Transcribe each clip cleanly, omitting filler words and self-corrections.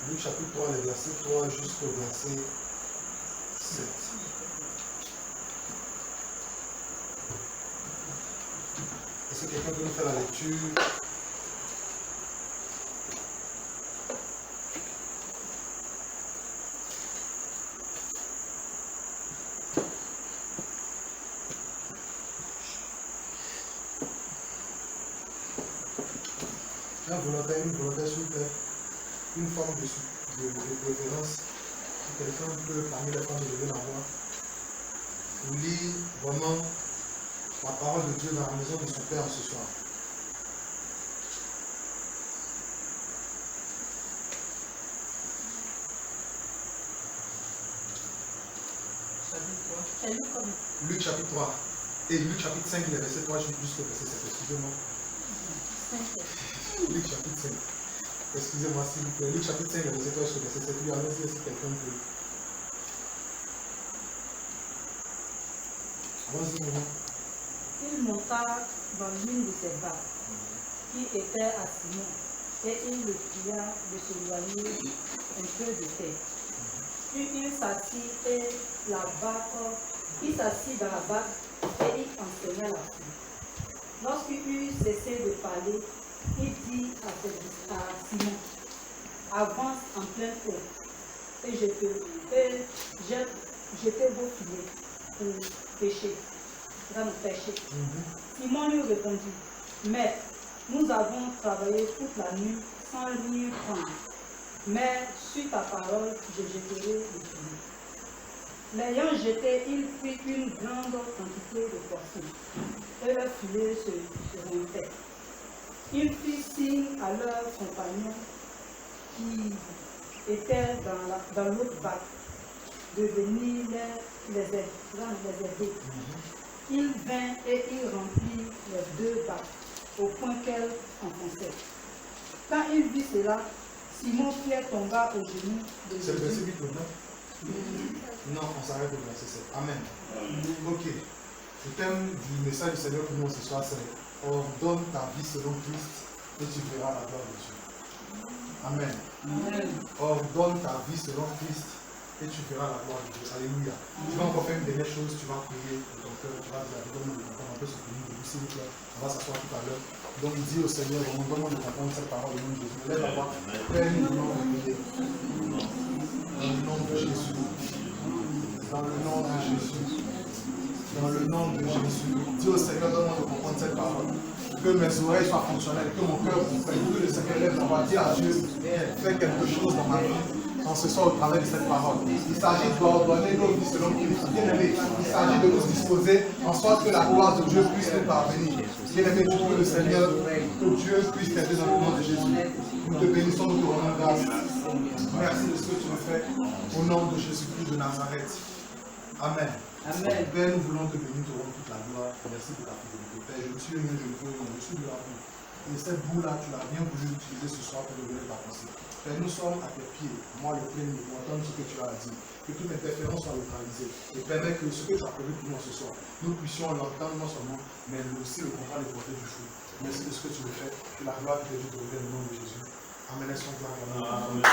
Luc chapitre 3, le verset 3 jusqu'au verset 7. Est-ce que quelqu'un peut nous faire la lecture? Une volontaire, s'il vous plaît. Une forme de préférence. Si quelqu'un peut, parmi les femmes, lever la voix, pour lire vraiment la parole de Dieu dans la maison de son Père ce soir. Luc chapitre 3. Et Luc chapitre 5, le verset 3 jusqu'au verset 7. Excusez-moi. Luc chapitre 5. Excusez-moi s'il vous plaît. Luc chapitre 5, le verset 3 jusqu'au verset 7. Oui, allons-y si quelqu'un peut. Allons-y, maman. Il monta dans l'une de ses barques, qui était à Simon, et il le pria de s'éloigner un peu de terre. Puis il s'assit dans la barque et il enseigna la foule. Lorsqu'il eut cessé de parler, il dit à Simon, avance en pleine eau et jetez vos filets pour pêcher. Dans le péché. Simon lui répondit, Maître, nous avons travaillé toute la nuit sans rien prendre, mais sur ta parole, je jetterai le filet. L'ayant jeté, il prit une grande quantité de poissons, et leur filet se rompait. Il fit signe à leurs compagnons qui étaient dans l'autre barque de venir les aider. Il vint et il remplit les deux barques au point qu'elles enfonçaient. Quand il vit cela, Simon-Pierre tomba aux genoux de Jésus. C'est le verset 8 maintenant? Non, on s'arrête au verset 7. Amen. Ok. Le thème du message du Seigneur pour nous ce soir, c'est ordonne ta vie selon Christ et tu verras la gloire de Dieu. Amen. Amen. Ordonne ta vie selon Christ et tu verras la gloire de Dieu. Alléluia. Tu vas encore faire une dernière chose, tu vas prier de ton cœur, tu vas dire, donne-moi de comprendre un peu ce que nous s'il vous plaît. On va s'asseoir tout à l'heure. Donc dis au Seigneur, donne-moi de comprendre cette parole au nom de Jésus. Lève la voix. Père, nous voulons prier. Dans le nom de Jésus. Dans le nom de Jésus. Dans le nom de Jésus. Dis au Seigneur, donne-moi de comprendre cette parole. Que mes oreilles soient fonctionnelles, que mon cœur comprenne, que le Seigneur lève la voix, dis à Dieu, fais quelque chose dans ma vie. En ce soir, au travers de cette parole. Il s'agit d'ordonner nos vies selon Christ. Bien-aimé, il s'agit de nous disposer en sorte que la gloire de Dieu puisse nous parvenir. Bien-aimé, tu pries le Seigneur, que Dieu puisse t'aider dans le nom de Jésus. Nous te bénissons, nous te rendons grâce. Merci de ce que tu me fais. Au nom de Jésus-Christ de Nazareth. Amen. Amen. Père, nous voulons te bénir, te rendre toute la gloire. Merci pour ta fidélité. Père, je suis le mieux, je veux, je suis de la boue. Et cette boue-là, tu l'as bien voulu utiliser ce soir pour révéler ta pensée. Père, nous sommes à tes pieds. Moi, le premier, nous entendons ce que tu as dit. Que toute interférence soit neutralisée. Et permet que ce que tu as prévu pour nous ce soir, nous puissions l'entendre non seulement, mais aussi le comprendre et porter du fruit. Merci de ce que tu le fais. Que la gloire de Dieu te revienne au nom de Jésus. Amen. Son gloire. Amen.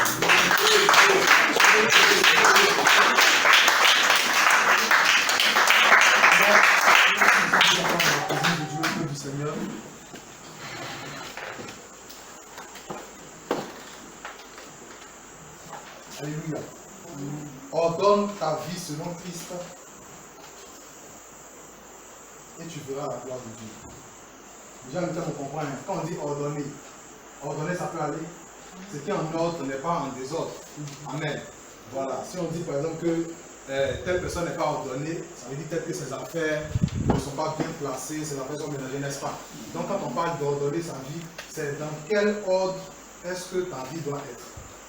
Du Seigneur. Alléluia. Ordonne ta vie selon Christ et tu verras la gloire de Dieu. Déjà, le terme on comprend. Quand on dit ordonner, ordonner ça peut aller. Ce qui est en ordre n'est pas en désordre. Amen. Voilà. Si on dit par exemple que telle personne n'est pas ordonnée, ça veut dire peut-être que ses affaires ne sont pas bien placées, ses affaires sont mélangées, n'est-ce pas? Donc quand on parle d'ordonner sa vie, c'est dans quel ordre est-ce que ta vie doit être?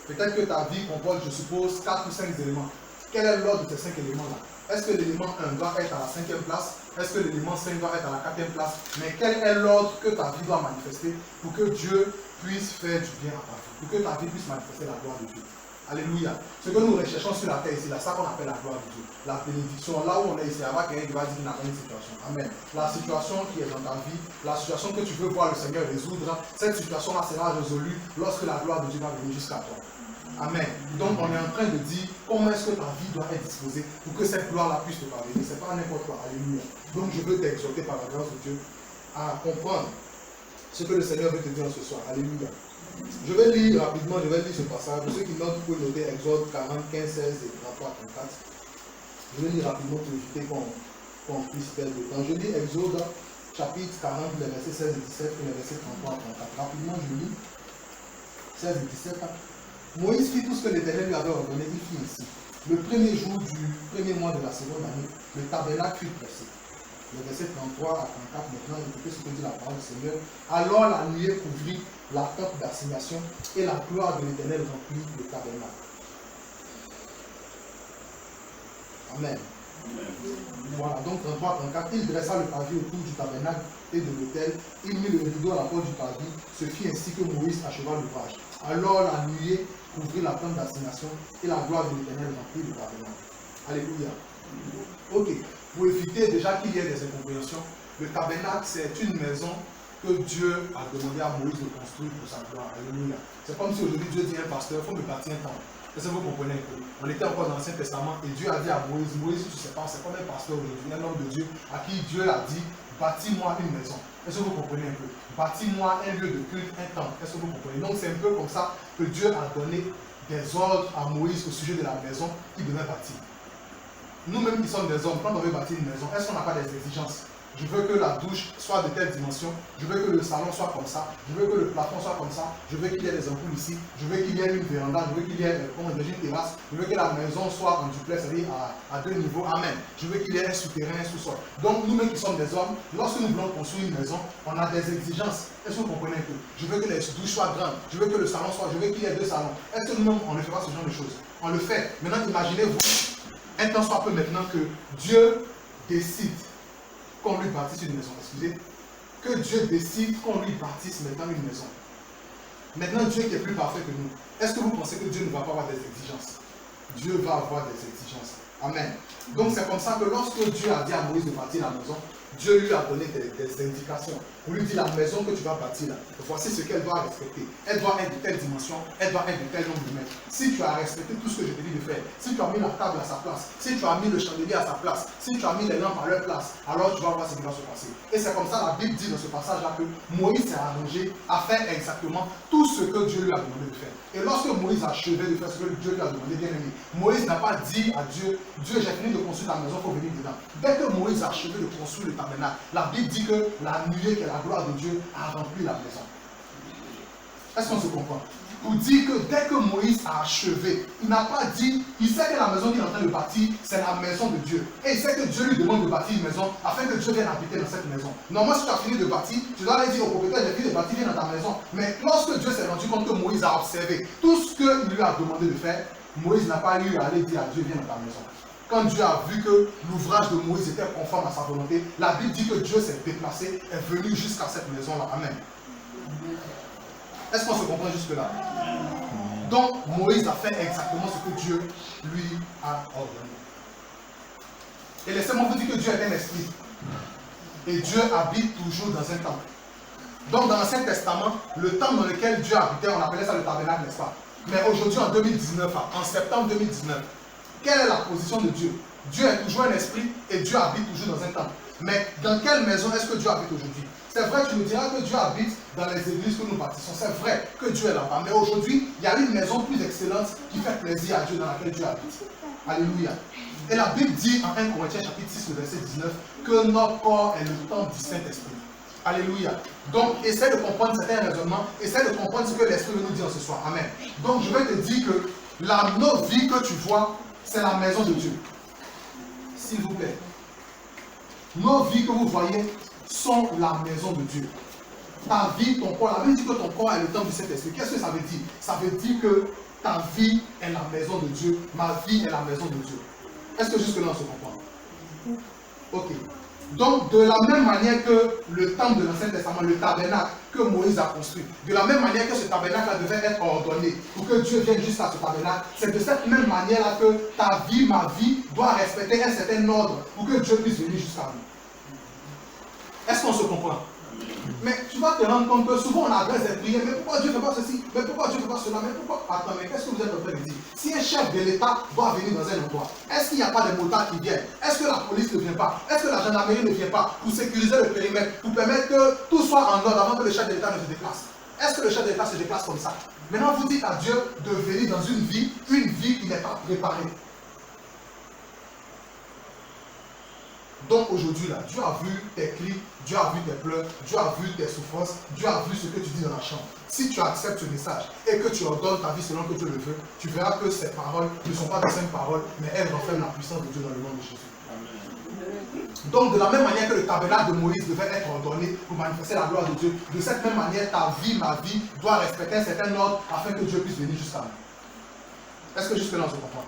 Peut-être que ta vie comporte, je suppose, 4 ou 5 éléments. Quel est l'ordre de ces 5 éléments-là? Est-ce que l'élément 1 doit être à la 5e place? Est-ce que l'élément 5 doit être à la 4e place? Mais quel est l'ordre que ta vie doit manifester pour que Dieu puisse faire du bien à ta vie? Pour que ta vie puisse manifester la gloire de Dieu. Alléluia. Ce que nous recherchons sur la terre ici, là, ça qu'on appelle la gloire de Dieu. La bénédiction. Là où on est ici, il y a quelqu'un qui va dire qu'il n'a pas une situation. Amen. La situation qui est dans ta vie, la situation que tu veux voir le Seigneur résoudre, cette situation-là sera résolue lorsque la gloire de Dieu va venir jusqu'à toi. Amen. Donc on est en train de dire comment est-ce que ta vie doit être disposée pour que cette gloire-là puisse te parvenir. Ce n'est pas n'importe quoi. Alléluia. Donc je veux t'exhorter par la grâce de Dieu à comprendre ce que le Seigneur veut te dire ce soir. Alléluia. Je vais lire rapidement, ce passage. Pour ceux qui notent, vous pouvez noter Exode 40, 15, 16 et 33, 34. Je vais lire rapidement pour éviter qu'on puisse perdre le temps. Je lis Exode chapitre 40, les versets 16 et 17 et les versets 33 à 34. Rapidement, je lis 16 et 17. Moïse fit tout ce que l'Éternel lui avait ordonné. Il fit ainsi. Le premier jour du premier mois de la seconde année, le tabernacle fut dressé. Le verset 33 à 34, maintenant, écoutez ce que dit la parole du Seigneur. Alors la nuée couvrit la tente d'assignation et la gloire de l'Éternel remplit le tabernacle. Amen. Voilà, donc 33-34, il dressa le pavé autour du tabernacle et de l'autel, il mit le rideau à la porte du pavé, ce fut ainsi que Moïse acheva l'ouvrage. Alors la nuée couvrit la tente d'assignation et la gloire de l'Éternel remplit le tabernacle. Alléluia. Ok, pour éviter déjà qu'il y ait des incompréhensions, le tabernacle c'est une maison que Dieu a demandé à Moïse de construire pour sa gloire. Alléluia. C'est comme si aujourd'hui Dieu dit à un pasteur, il faut me bâtir un temple. Est-ce que vous comprenez un peu? On était encore dans l'Ancien Testament et Dieu a dit à Moïse, Moïse, tu ne sais pas, c'est comme un pasteur aujourd'hui, un homme de Dieu à qui Dieu a dit, bâtis-moi une maison. Est-ce que vous comprenez un peu? Bâtis-moi un lieu de culte, un temple. Est-ce que vous comprenez? Donc c'est un peu comme ça que Dieu a donné des ordres à Moïse au sujet de la maison qu'il devait bâtir. Nous-mêmes qui sommes des hommes, quand on veut bâtir une maison, est-ce qu'on n'a pas des exigences? Je veux que la douche soit de telle dimension, je veux que le salon soit comme ça, je veux que le plafond soit comme ça, je veux qu'il y ait des ampoules ici, je veux qu'il y ait une véranda, je veux qu'il y ait une terrasse, je veux que la maison soit en duplex, c'est-à-dire à 2 niveaux, amen. Je veux qu'il y ait un souterrain, un sous-sol. Donc nous-mêmes qui sommes des hommes, lorsque nous voulons construire une maison, on a des exigences. Est-ce que vous comprenez un peu? Je veux que les douches soient grandes, je veux que le salon soit, je veux qu'il y ait 2 salons. Est-ce que nous-mêmes on ne fait pas ce genre de choses? On le fait. Maintenant imaginez-vous, un temps soit peu maintenant que Dieu décide qu'on lui bâtisse une maison, excusez, que Dieu décide qu'on lui bâtisse maintenant une maison. Maintenant, Dieu qui est plus parfait que nous, est-ce que vous pensez que Dieu ne va pas avoir des exigences? Dieu va avoir des exigences. Amen. Donc c'est comme ça que lorsque Dieu a dit à Moïse de bâtir la maison, Dieu lui a donné des indications. On lui dit la maison que tu vas bâtir là, voici ce qu'elle doit respecter. Elle doit être de telle dimension, elle doit être de tel nombre de mètres. Si tu as respecté tout ce que je te dis de faire, si tu as mis la table à sa place, si tu as mis le chandelier à sa place, si tu as mis les lampes à leur place, alors tu vas voir ce qui va se passer. Et c'est comme ça la Bible dit dans ce passage-là que Moïse s'est arrangé à faire exactement tout ce que Dieu lui a demandé de faire. Et lorsque Moïse a achevé de faire ce que Dieu lui a demandé, bien aimé, Moïse n'a pas dit à Dieu, Dieu j'ai fini de construire la maison, il faut venir dedans. Dès que Moïse a achevé de construire le tabernacle, la Bible dit que la nuée qui est la gloire de Dieu a rempli la maison. Est-ce qu'on se comprend? Pour dire que dès que Moïse a achevé, il n'a pas dit, il sait que la maison qu'il est en train de bâtir, c'est la maison de Dieu. Et il sait que Dieu lui demande de bâtir une maison afin que Dieu vienne habiter dans cette maison. Normalement, si tu as fini de bâtir, tu dois aller dire au propriétaire, j'ai fini de bâtir, viens dans ta maison. Mais lorsque Dieu s'est rendu compte que Moïse a observé tout ce qu'il lui a demandé de faire, Moïse n'a pas eu à aller dire à Dieu, viens dans ta maison. Quand Dieu a vu que l'ouvrage de Moïse était conforme à sa volonté, la Bible dit que Dieu s'est déplacé, est venu jusqu'à cette maison-là. Amen. Est-ce qu'on se comprend jusque-là? Donc, Moïse a fait exactement ce que Dieu lui a ordonné. Et laissez-moi vous dire que Dieu est un esprit. Et Dieu habite toujours dans un temple. Donc, dans l'Ancien Testament, le temple dans lequel Dieu habitait, on appelait ça le tabernacle, n'est-ce pas? Mais aujourd'hui, en 2019, en septembre 2019, quelle est la position de Dieu? Dieu est toujours un esprit et Dieu habite toujours dans un temple. Mais dans quelle maison est-ce que Dieu habite aujourd'hui? C'est vrai, tu me diras que Dieu habite dans les églises que nous bâtissons. C'est vrai que Dieu est là-bas. Mais aujourd'hui, il y a une maison plus excellente qui fait plaisir à Dieu dans laquelle Dieu habite. Alléluia. Et la Bible dit en 1 Corinthiens chapitre 6, verset 19, que notre corps est le temple du Saint-Esprit. Alléluia. Donc, essaie de comprendre certains raisonnements, essaie de comprendre ce que l'Esprit veut nous dire ce soir. Amen. Donc, je vais te dire que notre vie que tu vois, c'est la maison de Dieu. S'il vous plaît. Nos vies que vous voyez sont la maison de Dieu. Ta vie, ton corps, la Bible dit que ton corps est le temple du Saint-Esprit. Qu'est-ce que ça veut dire? Ça veut dire que ta vie est la maison de Dieu, ma vie est la maison de Dieu. Est-ce que jusque-là on se comprend? Ok. Donc, de la même manière que le temple de l'Ancien Testament, le tabernacle que Moïse a construit, de la même manière que ce tabernacle devait être ordonné pour que Dieu vienne jusqu'à ce tabernacle, c'est de cette même manière-là que ta vie, ma vie, doit respecter un certain ordre pour que Dieu puisse venir jusqu'à nous. Est-ce qu'on se comprend? Mais tu vas te rendre compte que souvent on adresse des prières, mais pourquoi Dieu ne fait pas ceci? Mais pourquoi Dieu ne fait pas cela? Mais pourquoi? Attends, mais qu'est-ce que vous êtes en train de dire? Si un chef de l'État doit venir dans un endroit, est-ce qu'il n'y a pas des motards qui viennent? Est-ce que la police ne vient pas? Est-ce que la gendarmerie ne vient pas pour sécuriser le périmètre, pour permettre que tout soit en ordre avant que le chef de l'État ne se déplace? Est-ce que le chef de l'État se déplace comme ça? Maintenant, vous dites à Dieu de venir dans une vie qui n'est pas préparée. Donc aujourd'hui, là, Dieu a vu tes cris, Dieu a vu tes pleurs, Dieu a vu tes souffrances, Dieu a vu ce que tu dis dans la chambre. Si tu acceptes ce message et que tu ordonnes ta vie selon que Dieu le veut, tu verras que ces paroles ne sont pas de simples paroles, mais elles reflètent la puissance de Dieu dans le nom de Jésus. Amen. Donc de la même manière que le tabernacle de Moïse devait être ordonné pour manifester la gloire de Dieu, de cette même manière, ta vie, ma vie, doit respecter un certain ordre afin que Dieu puisse venir jusqu'à nous. Est-ce que jusque-là on se comprend?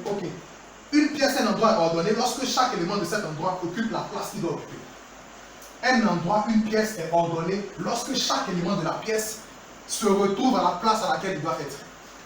Ok. Une pièce, un endroit est ordonné lorsque chaque élément de cet endroit occupe la place qu'il doit occuper. Un endroit, une pièce est ordonnée lorsque chaque élément de la pièce se retrouve à la place à laquelle il doit être.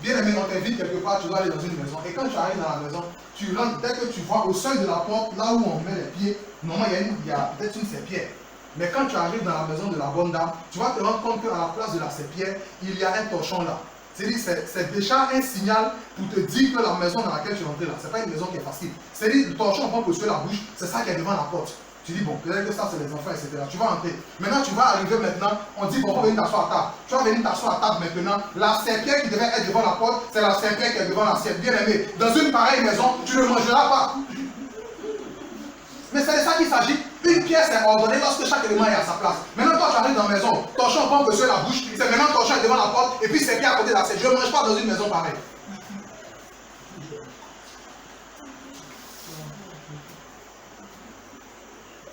Bien aimé, on t'invite quelque part, tu dois aller dans une maison. Et quand tu arrives dans la maison, tu rentres, dès que tu vois au seuil de la porte, là où on met les pieds, normalement il y a peut-être une serpillère. Mais quand tu arrives dans la maison de la bonne dame, tu vas te rendre compte qu'à la place de la serpillère, il y a un torchon là. C'est déjà un signal pour te dire que la maison dans laquelle tu es entré là, c'est pas une maison qui est facile. C'est-à-dire le torchon, on prend pour tuer la bouche, c'est ça qui est devant la porte. Tu dis, bon, peut-être que ça c'est les enfants, etc. Tu vas entrer. Maintenant, tu vas arriver maintenant, on dit, bon, on va venir t'asseoir à table. Tu vas venir t'asseoir à table maintenant. La serpillère qui devait être devant la porte, c'est la serpillère qui est devant l'assiette. Bien aimé, dans une pareille maison, tu ne mangeras pas. Mais c'est de ça qu'il s'agit. Une pièce est ordonnée lorsque chaque élément est à sa place. Maintenant, toi, tu arrives dans la maison, torchon, on prend que sur la bouche, c'est maintenant torchon est devant la porte, et puis serpillère à côté de l'assiette. Je ne mange pas dans une maison pareille.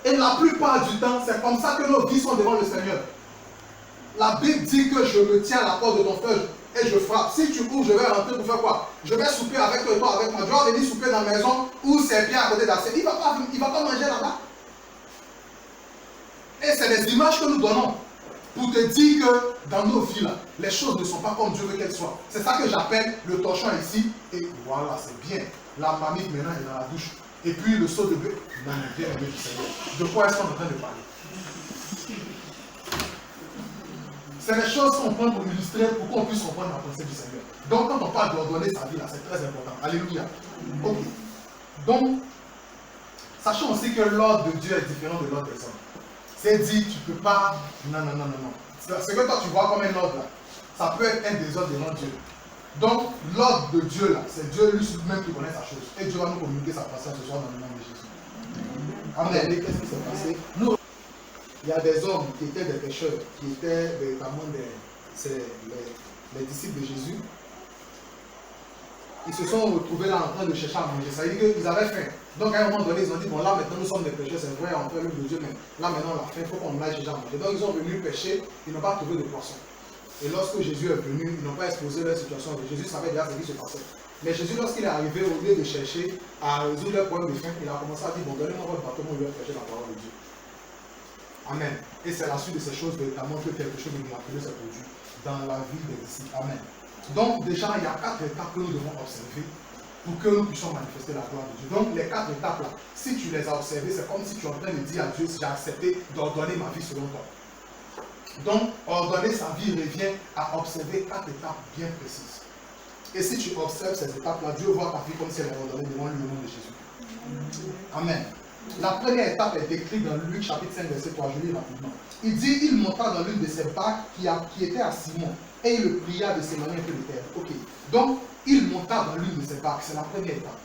Et la plupart du temps, c'est comme ça que nos vies sont devant le Seigneur. La Bible dit que je me tiens à la porte de ton frère et je frappe. Si tu ouvres, je vais rentrer pour faire quoi? Je vais souper avec toi et toi avec moi. Je vais venir souper dans la maison où c'est bien à côté d'assiette. Il ne va pas manger là-bas. Et c'est des images que nous donnons pour te dire que dans nos vies, là, les choses ne sont pas comme Dieu veut qu'elles soient. C'est ça que j'appelle le torchon ici. Et voilà, c'est bien. La mamie maintenant est dans la douche. Et puis le seau de bœuf, non, bien aimé du Seigneur. De quoi est-ce qu'on est en train de parler? C'est des choses qu'on prend pour illustrer, pour qu'on puisse comprendre la pensée du Seigneur. Donc quand on parle d'ordonner sa vie, là, c'est très important. Alléluia. Ok. Donc, sachons aussi que l'ordre de Dieu est différent de l'ordre des hommes. C'est dit, tu ne peux pas... Non. Ce que toi tu vois comme un ordre, là, ça peut être un désordre devant Dieu. Donc, l'ordre de Dieu, là, c'est Dieu lui-même qui connaît sa chose. Et Dieu va nous communiquer sa patience ce soir dans le nom de Jésus. Amen. Qu'est-ce qui s'est passé? Nous, il y a des hommes qui étaient des pécheurs, qui étaient véritablement les disciples de Jésus. Ils se sont retrouvés là en train de chercher à manger. Ça veut dire qu'ils avaient faim. Donc, à un moment donné, ils ont dit, bon, là, maintenant, nous sommes des pécheurs, c'est vrai, on fait l'œuvre de Dieu, mais là, maintenant, on a faim, il faut qu'on aille déjà à manger. Donc, ils sont venus pêcher, ils n'ont pas trouvé de poisson. Et lorsque Jésus est venu, ils n'ont pas exposé leur situation. Jésus savait déjà ce qui se passait. Mais Jésus, lorsqu'il est arrivé, au lieu de chercher à résoudre leur problème de faim, il a commencé à dire, bon, donnez-moi votre bateau, on lui a prêché la parole de Dieu. Amen. Et c'est la suite de ces choses, véritablement, que quelque chose de miraculeux s'est produit dans la vie des disciples. Amen. Donc, déjà, il y a 4 étapes que nous devons observer pour que nous puissions manifester la gloire de Dieu. Donc, les 4 étapes-là, si tu les as observées, c'est comme si tu es en train de dire à Dieu, si j'ai accepté d'ordonner ma vie selon toi. Donc, ordonner sa vie revient à observer 4 étapes bien précises. Et si tu observes ces étapes-là, Dieu voit ta vie comme si elle est ordonnée devant lui au nom de Jésus. Amen. La première étape est décrite dans Luc chapitre 5, verset 3. Je lis rapidement. Il dit, il monta dans l'une de ses barques qui était à Simon et il le pria de s'éloigner un peu de terre. Ok. Donc, il monta dans l'une de ses barques. C'est la première étape.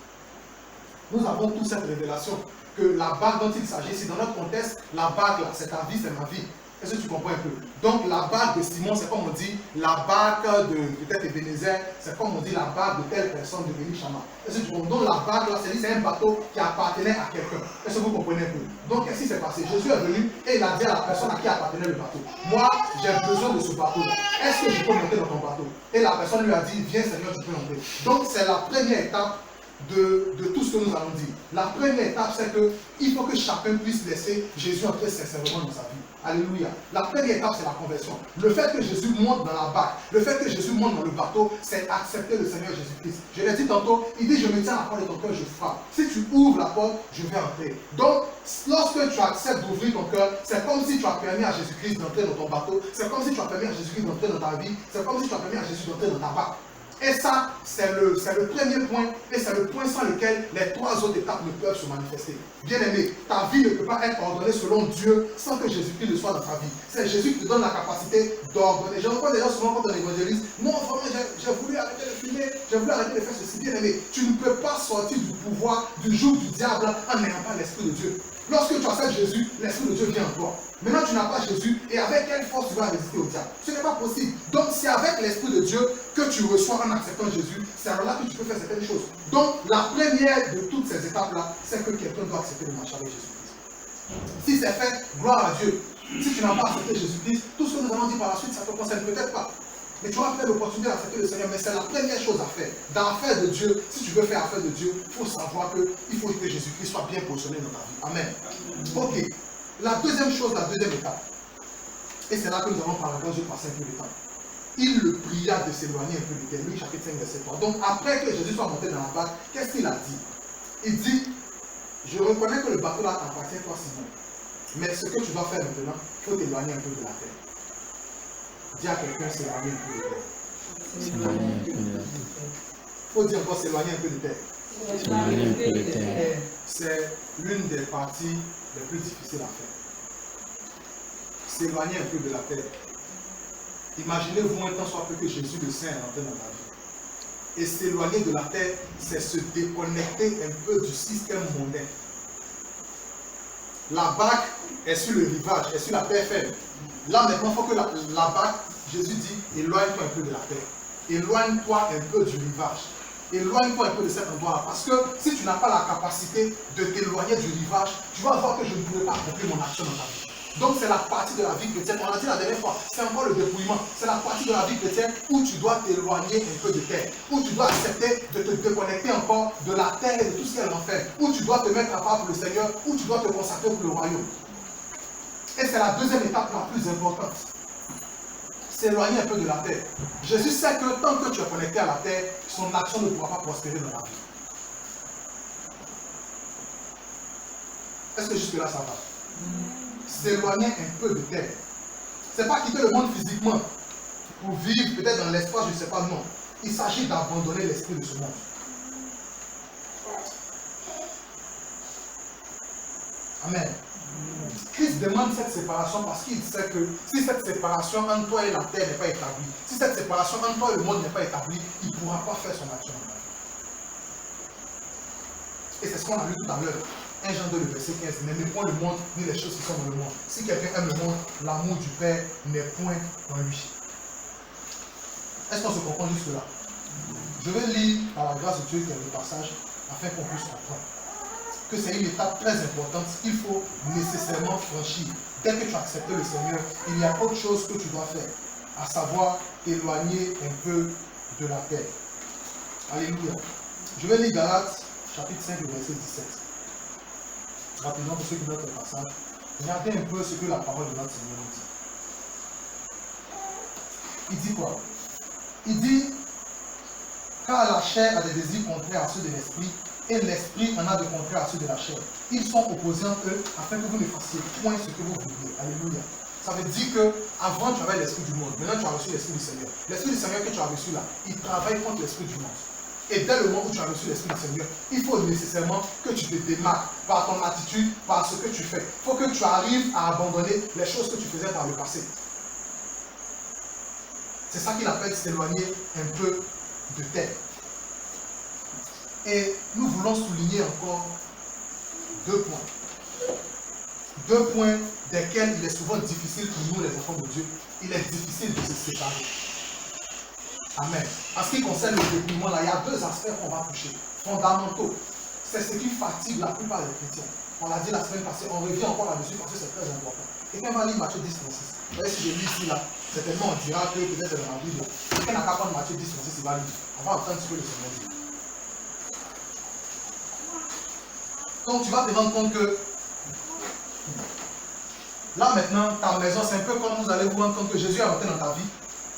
Nous avons toute cette révélation que la barque dont il s'agit, c'est dans notre contexte, la barque là, c'est ta vie, c'est ma vie. Est-ce que tu comprends un peu? Donc la barque de Simon, c'est comme on dit la barque de peut-être Ebenezer, c'est comme on dit la barque de telle personne de Béni Chama. Est-ce que tu comprends? Donc la barque là, c'est un bateau qui appartenait à quelqu'un. Est-ce que vous comprenez un peu? Donc qu'est-ce qui s'est passé? Jésus est venu et il a dit à la personne à qui appartenait le bateau, moi j'ai besoin de ce bateau là. Est-ce que je peux monter dans ton bateau? Et la personne lui a dit, viens Seigneur, tu peux monter. Donc c'est la première étape de tout ce que nous allons dire. La première étape, c'est qu'il faut que chacun puisse laisser Jésus entrer sincèrement dans sa vie. Alléluia. La première étape, c'est la conversion. Le fait que Jésus monte dans la barque, le fait que Jésus monte dans le bateau, c'est accepter le Seigneur Jésus-Christ. Je l'ai dit tantôt, il dit, je me tiens à la porte de ton cœur, je frappe. Si tu ouvres la porte, je vais entrer. Donc, lorsque tu acceptes d'ouvrir ton cœur, c'est comme si tu as permis à Jésus-Christ d'entrer dans ton bateau, c'est comme si tu as permis à Jésus-Christ d'entrer dans ta vie, c'est comme si tu as permis à Jésus d'entrer dans ta barque. Et ça, c'est le premier point, et c'est le point sans lequel les trois autres étapes ne peuvent se manifester. Bien-aimé, ta vie ne peut pas être ordonnée selon Dieu sans que Jésus-Christ ne soit dans ta vie. C'est Jésus qui te donne la capacité d'ordonner. Je vois des gens souvent quand on évangélise, non, vraiment, j'ai voulu arrêter de fumer, j'ai voulu arrêter de faire ceci. Bien-aimé, tu ne peux pas sortir du pouvoir du joug du diable en n'ayant pas l'Esprit de Dieu. Lorsque tu acceptes Jésus, l'Esprit de Dieu vient en toi. Maintenant, tu n'as pas Jésus, et avec quelle force tu vas résister au diable? Ce n'est pas possible. Donc, c'est avec l'Esprit de Dieu que tu reçois en acceptant Jésus, c'est alors là que tu peux faire certaines choses. Donc, la première de toutes ces étapes-là, c'est que quelqu'un doit accepter de marcher avec Jésus-Christ. Si c'est fait, gloire à Dieu. Si tu n'as pas accepté Jésus-Christ, tout ce que nous allons dire par la suite, ça ne te concerne peut-être pas. Mais tu auras peut-être l'opportunité d'accepter le Seigneur, mais c'est la première chose à faire. Dans l'affaire de Dieu, si tu veux faire affaire de Dieu, il faut savoir qu'il faut que Jésus-Christ soit bien positionné dans ta vie. Amen. Ok. La deuxième chose, la deuxième étape, et c'est là que nous allons par la grâce de Dieu passer un peu de temps. Il le pria de s'éloigner un peu de terre. Luc chapitre 5, verset 3. Donc après que Jésus soit monté dans la barque, qu'est-ce qu'il a dit? Il dit, je reconnais que le bateau là t'appartient toi Simon. Mais ce que tu dois faire maintenant, il faut t'éloigner un peu de la terre. Dis à quelqu'un s'éloigner un peu de terre. S'éloigner un peu de la terre. Il faut dire encore s'éloigner un peu de terre. S'éloigner un peu de terre. C'est l'une des parties les plus difficiles à faire. S'éloigner un peu de la terre. Imaginez-vous un temps soit peu que Jésus le Saint est rentré dans ta vie. Et s'éloigner de la terre, c'est se déconnecter un peu du système mondain. La barque est sur le rivage, est sur la terre ferme. Là maintenant, il faut que la barque, Jésus dit, éloigne-toi un peu de la terre. Éloigne-toi un peu du rivage. Éloigne-toi un peu de cet endroit-là. Parce que si tu n'as pas la capacité de t'éloigner du rivage, tu vas voir que je ne pourrai pas accomplir mon action dans ta vie. Donc c'est la partie de la vie chrétienne, on l'a dit la dernière fois, c'est encore le dépouillement. C'est la partie de la vie chrétienne où tu dois t'éloigner un peu de terre, où tu dois accepter de te déconnecter encore de la terre et de tout ce qu'elle en fait, où tu dois te mettre à part pour le Seigneur, où tu dois te consacrer pour le royaume. Et c'est la deuxième étape la plus importante. S'éloigner un peu de la terre. Jésus sait que tant que tu es connecté à la terre, son action ne pourra pas prospérer dans la vie. Est-ce que jusque là ça va? S'éloigner un peu de terre. Ce n'est pas quitter le monde physiquement pour vivre peut-être dans l'espace, je ne sais pas, non. Il s'agit d'abandonner l'esprit de ce monde. Amen. Christ demande cette séparation parce qu'il sait que si cette séparation entre toi et la terre n'est pas établie, si cette séparation entre toi et le monde n'est pas établie, il ne pourra pas faire son action. Et c'est ce qu'on a lu tout à l'heure. 1 Jean 2, le verset 15. N'aimez point le monde, ni les choses qui sont dans le monde. Si quelqu'un aime le monde, l'amour du Père n'est point en lui. Est-ce qu'on se comprend jusque-là? Je vais lire par la grâce de Dieu quelques passages afin qu'on puisse comprendre que c'est une étape très importante qu'il faut nécessairement franchir. Dès que tu as accepté le Seigneur, il y a autre chose que tu dois faire, à savoir éloigner un peu de la terre. Alléluia. Je vais lire Galates, chapitre 5, verset 17. Rapidement pour ceux qui notent le passage. Regardez un peu ce que la parole de notre Seigneur nous dit. Il dit quoi? Il dit, car la chair a des désirs contraires à ceux de l'esprit, et l'esprit en a de contraires à ceux de la chair. Ils sont opposés entre eux, afin que vous ne fassiez point ce que vous voulez. Alléluia. Ça veut dire que avant tu avais l'esprit du monde, maintenant tu as reçu l'esprit du Seigneur. L'esprit du Seigneur que tu as reçu là, il travaille contre l'esprit du monde. Et dès le moment où tu as reçu l'Esprit du Seigneur, il faut nécessairement que tu te démarques par ton attitude, par ce que tu fais. Il faut que tu arrives à abandonner les choses que tu faisais par le passé. C'est ça qu'il appelle s'éloigner un peu de terre. Et nous voulons souligner encore deux points. Deux points desquels il est souvent difficile pour nous, les enfants de Dieu. Il est difficile de se séparer. Amen. En ce qui concerne le dépouillement, là, il y a deux aspects qu'on va toucher, fondamentaux. C'est ce qui fatigue la plupart des chrétiens. On l'a dit la semaine passée, on revient encore là-dessus parce que c'est très important. Quelqu'un va lire Matthieu 10, 36. Vous voyez, si je lis ici, là, certainement on dira que peut-être dans la Bible. Quelqu'un n'a qu'à prendre Matthieu 10, 36, il va lire. On va entendre ce que le Seigneur dit. Donc tu vas te rendre compte que là maintenant, ta maison, c'est un peu comme vous allez vous rendre compte que Jésus est rentré dans ta vie.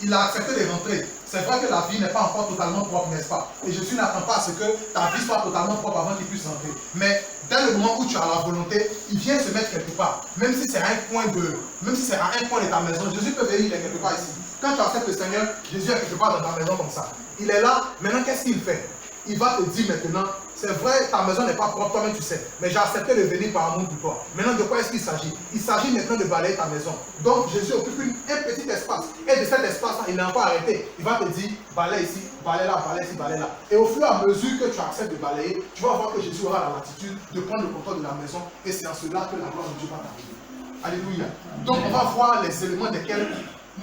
Il a accepté de rentrer. C'est vrai que la vie n'est pas encore totalement propre, n'est-ce pas? Et Jésus n'attend pas à ce que ta vie soit totalement propre avant qu'il puisse rentrer. Mais dès le moment où tu as la volonté, il vient se mettre quelque part. Même si c'est à un coin de ta maison, Jésus peut venir, il est quelque part ici. Quand tu acceptes le Seigneur, Jésus est quelque part dans ta maison comme ça. Il est là. Maintenant, qu'est-ce qu'il fait? Il va te dire maintenant, c'est vrai, ta maison n'est pas propre, toi-même tu sais, mais j'ai accepté de venir par amour pour toi. Maintenant, de quoi est-ce qu'il s'agit? Il s'agit maintenant de balayer ta maison. Donc, Jésus occupe un petit espace. Et de cet espace-là, il n'est pas arrêté. Il va te dire, balaye ici, balaye là, balaye ici, balaye là. Et au fur et à mesure que tu acceptes de balayer, tu vas voir que Jésus aura la latitude de prendre le contrôle de la maison. Et c'est en cela que la gloire de Dieu va t'arriver. Alléluia. Donc, on va voir les éléments desquels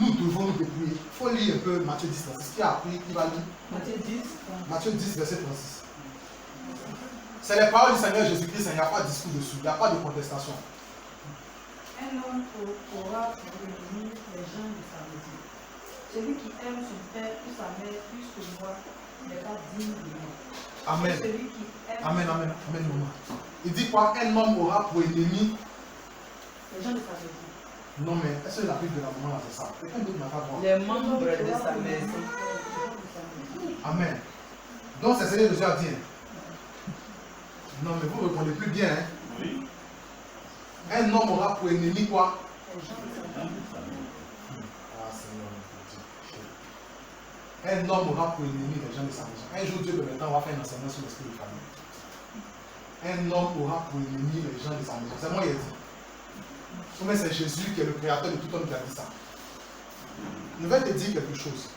nous devons nous dépouiller. Il faut lire un peu Matthieu 10, c'est ce qui a appris, qui va lire. Matthieu 10, verset 36. C'est les paroles du Seigneur Jésus-Christ, il n'y a pas de discours dessus, il n'y a pas de contestation. Un homme aura pour ennemi les gens de sa maison. Celui qui aime son père ou sa mère plus que moi n'est pas digne de moi. Amen. Celui qui aime Amen, amen, amen, maman. Il dit quoi? Un homme aura pour ennemi les gens de sa maison. Non, mais est-ce que la Bible de la maman c'est ça? Quelqu'un d'autre n'a pas voir. Les membres de sa maison. Amen. Donc c'est ce que Jésus a dit. Non, mais vous ne répondez plus bien. Hein? Oui. Un homme aura pour ennemi quoi? Les gens de sa maison. Ah, Seigneur. Un homme aura pour ennemi les gens de sa maison. Un jour, Dieu de temps va faire un enseignement sur l'esprit de famille. Un homme aura pour ennemi les gens de sa maison. C'est moi qui ai dit. Mais c'est Jésus qui est le créateur de tout homme qui a dit ça. Je vais te dire quelque chose.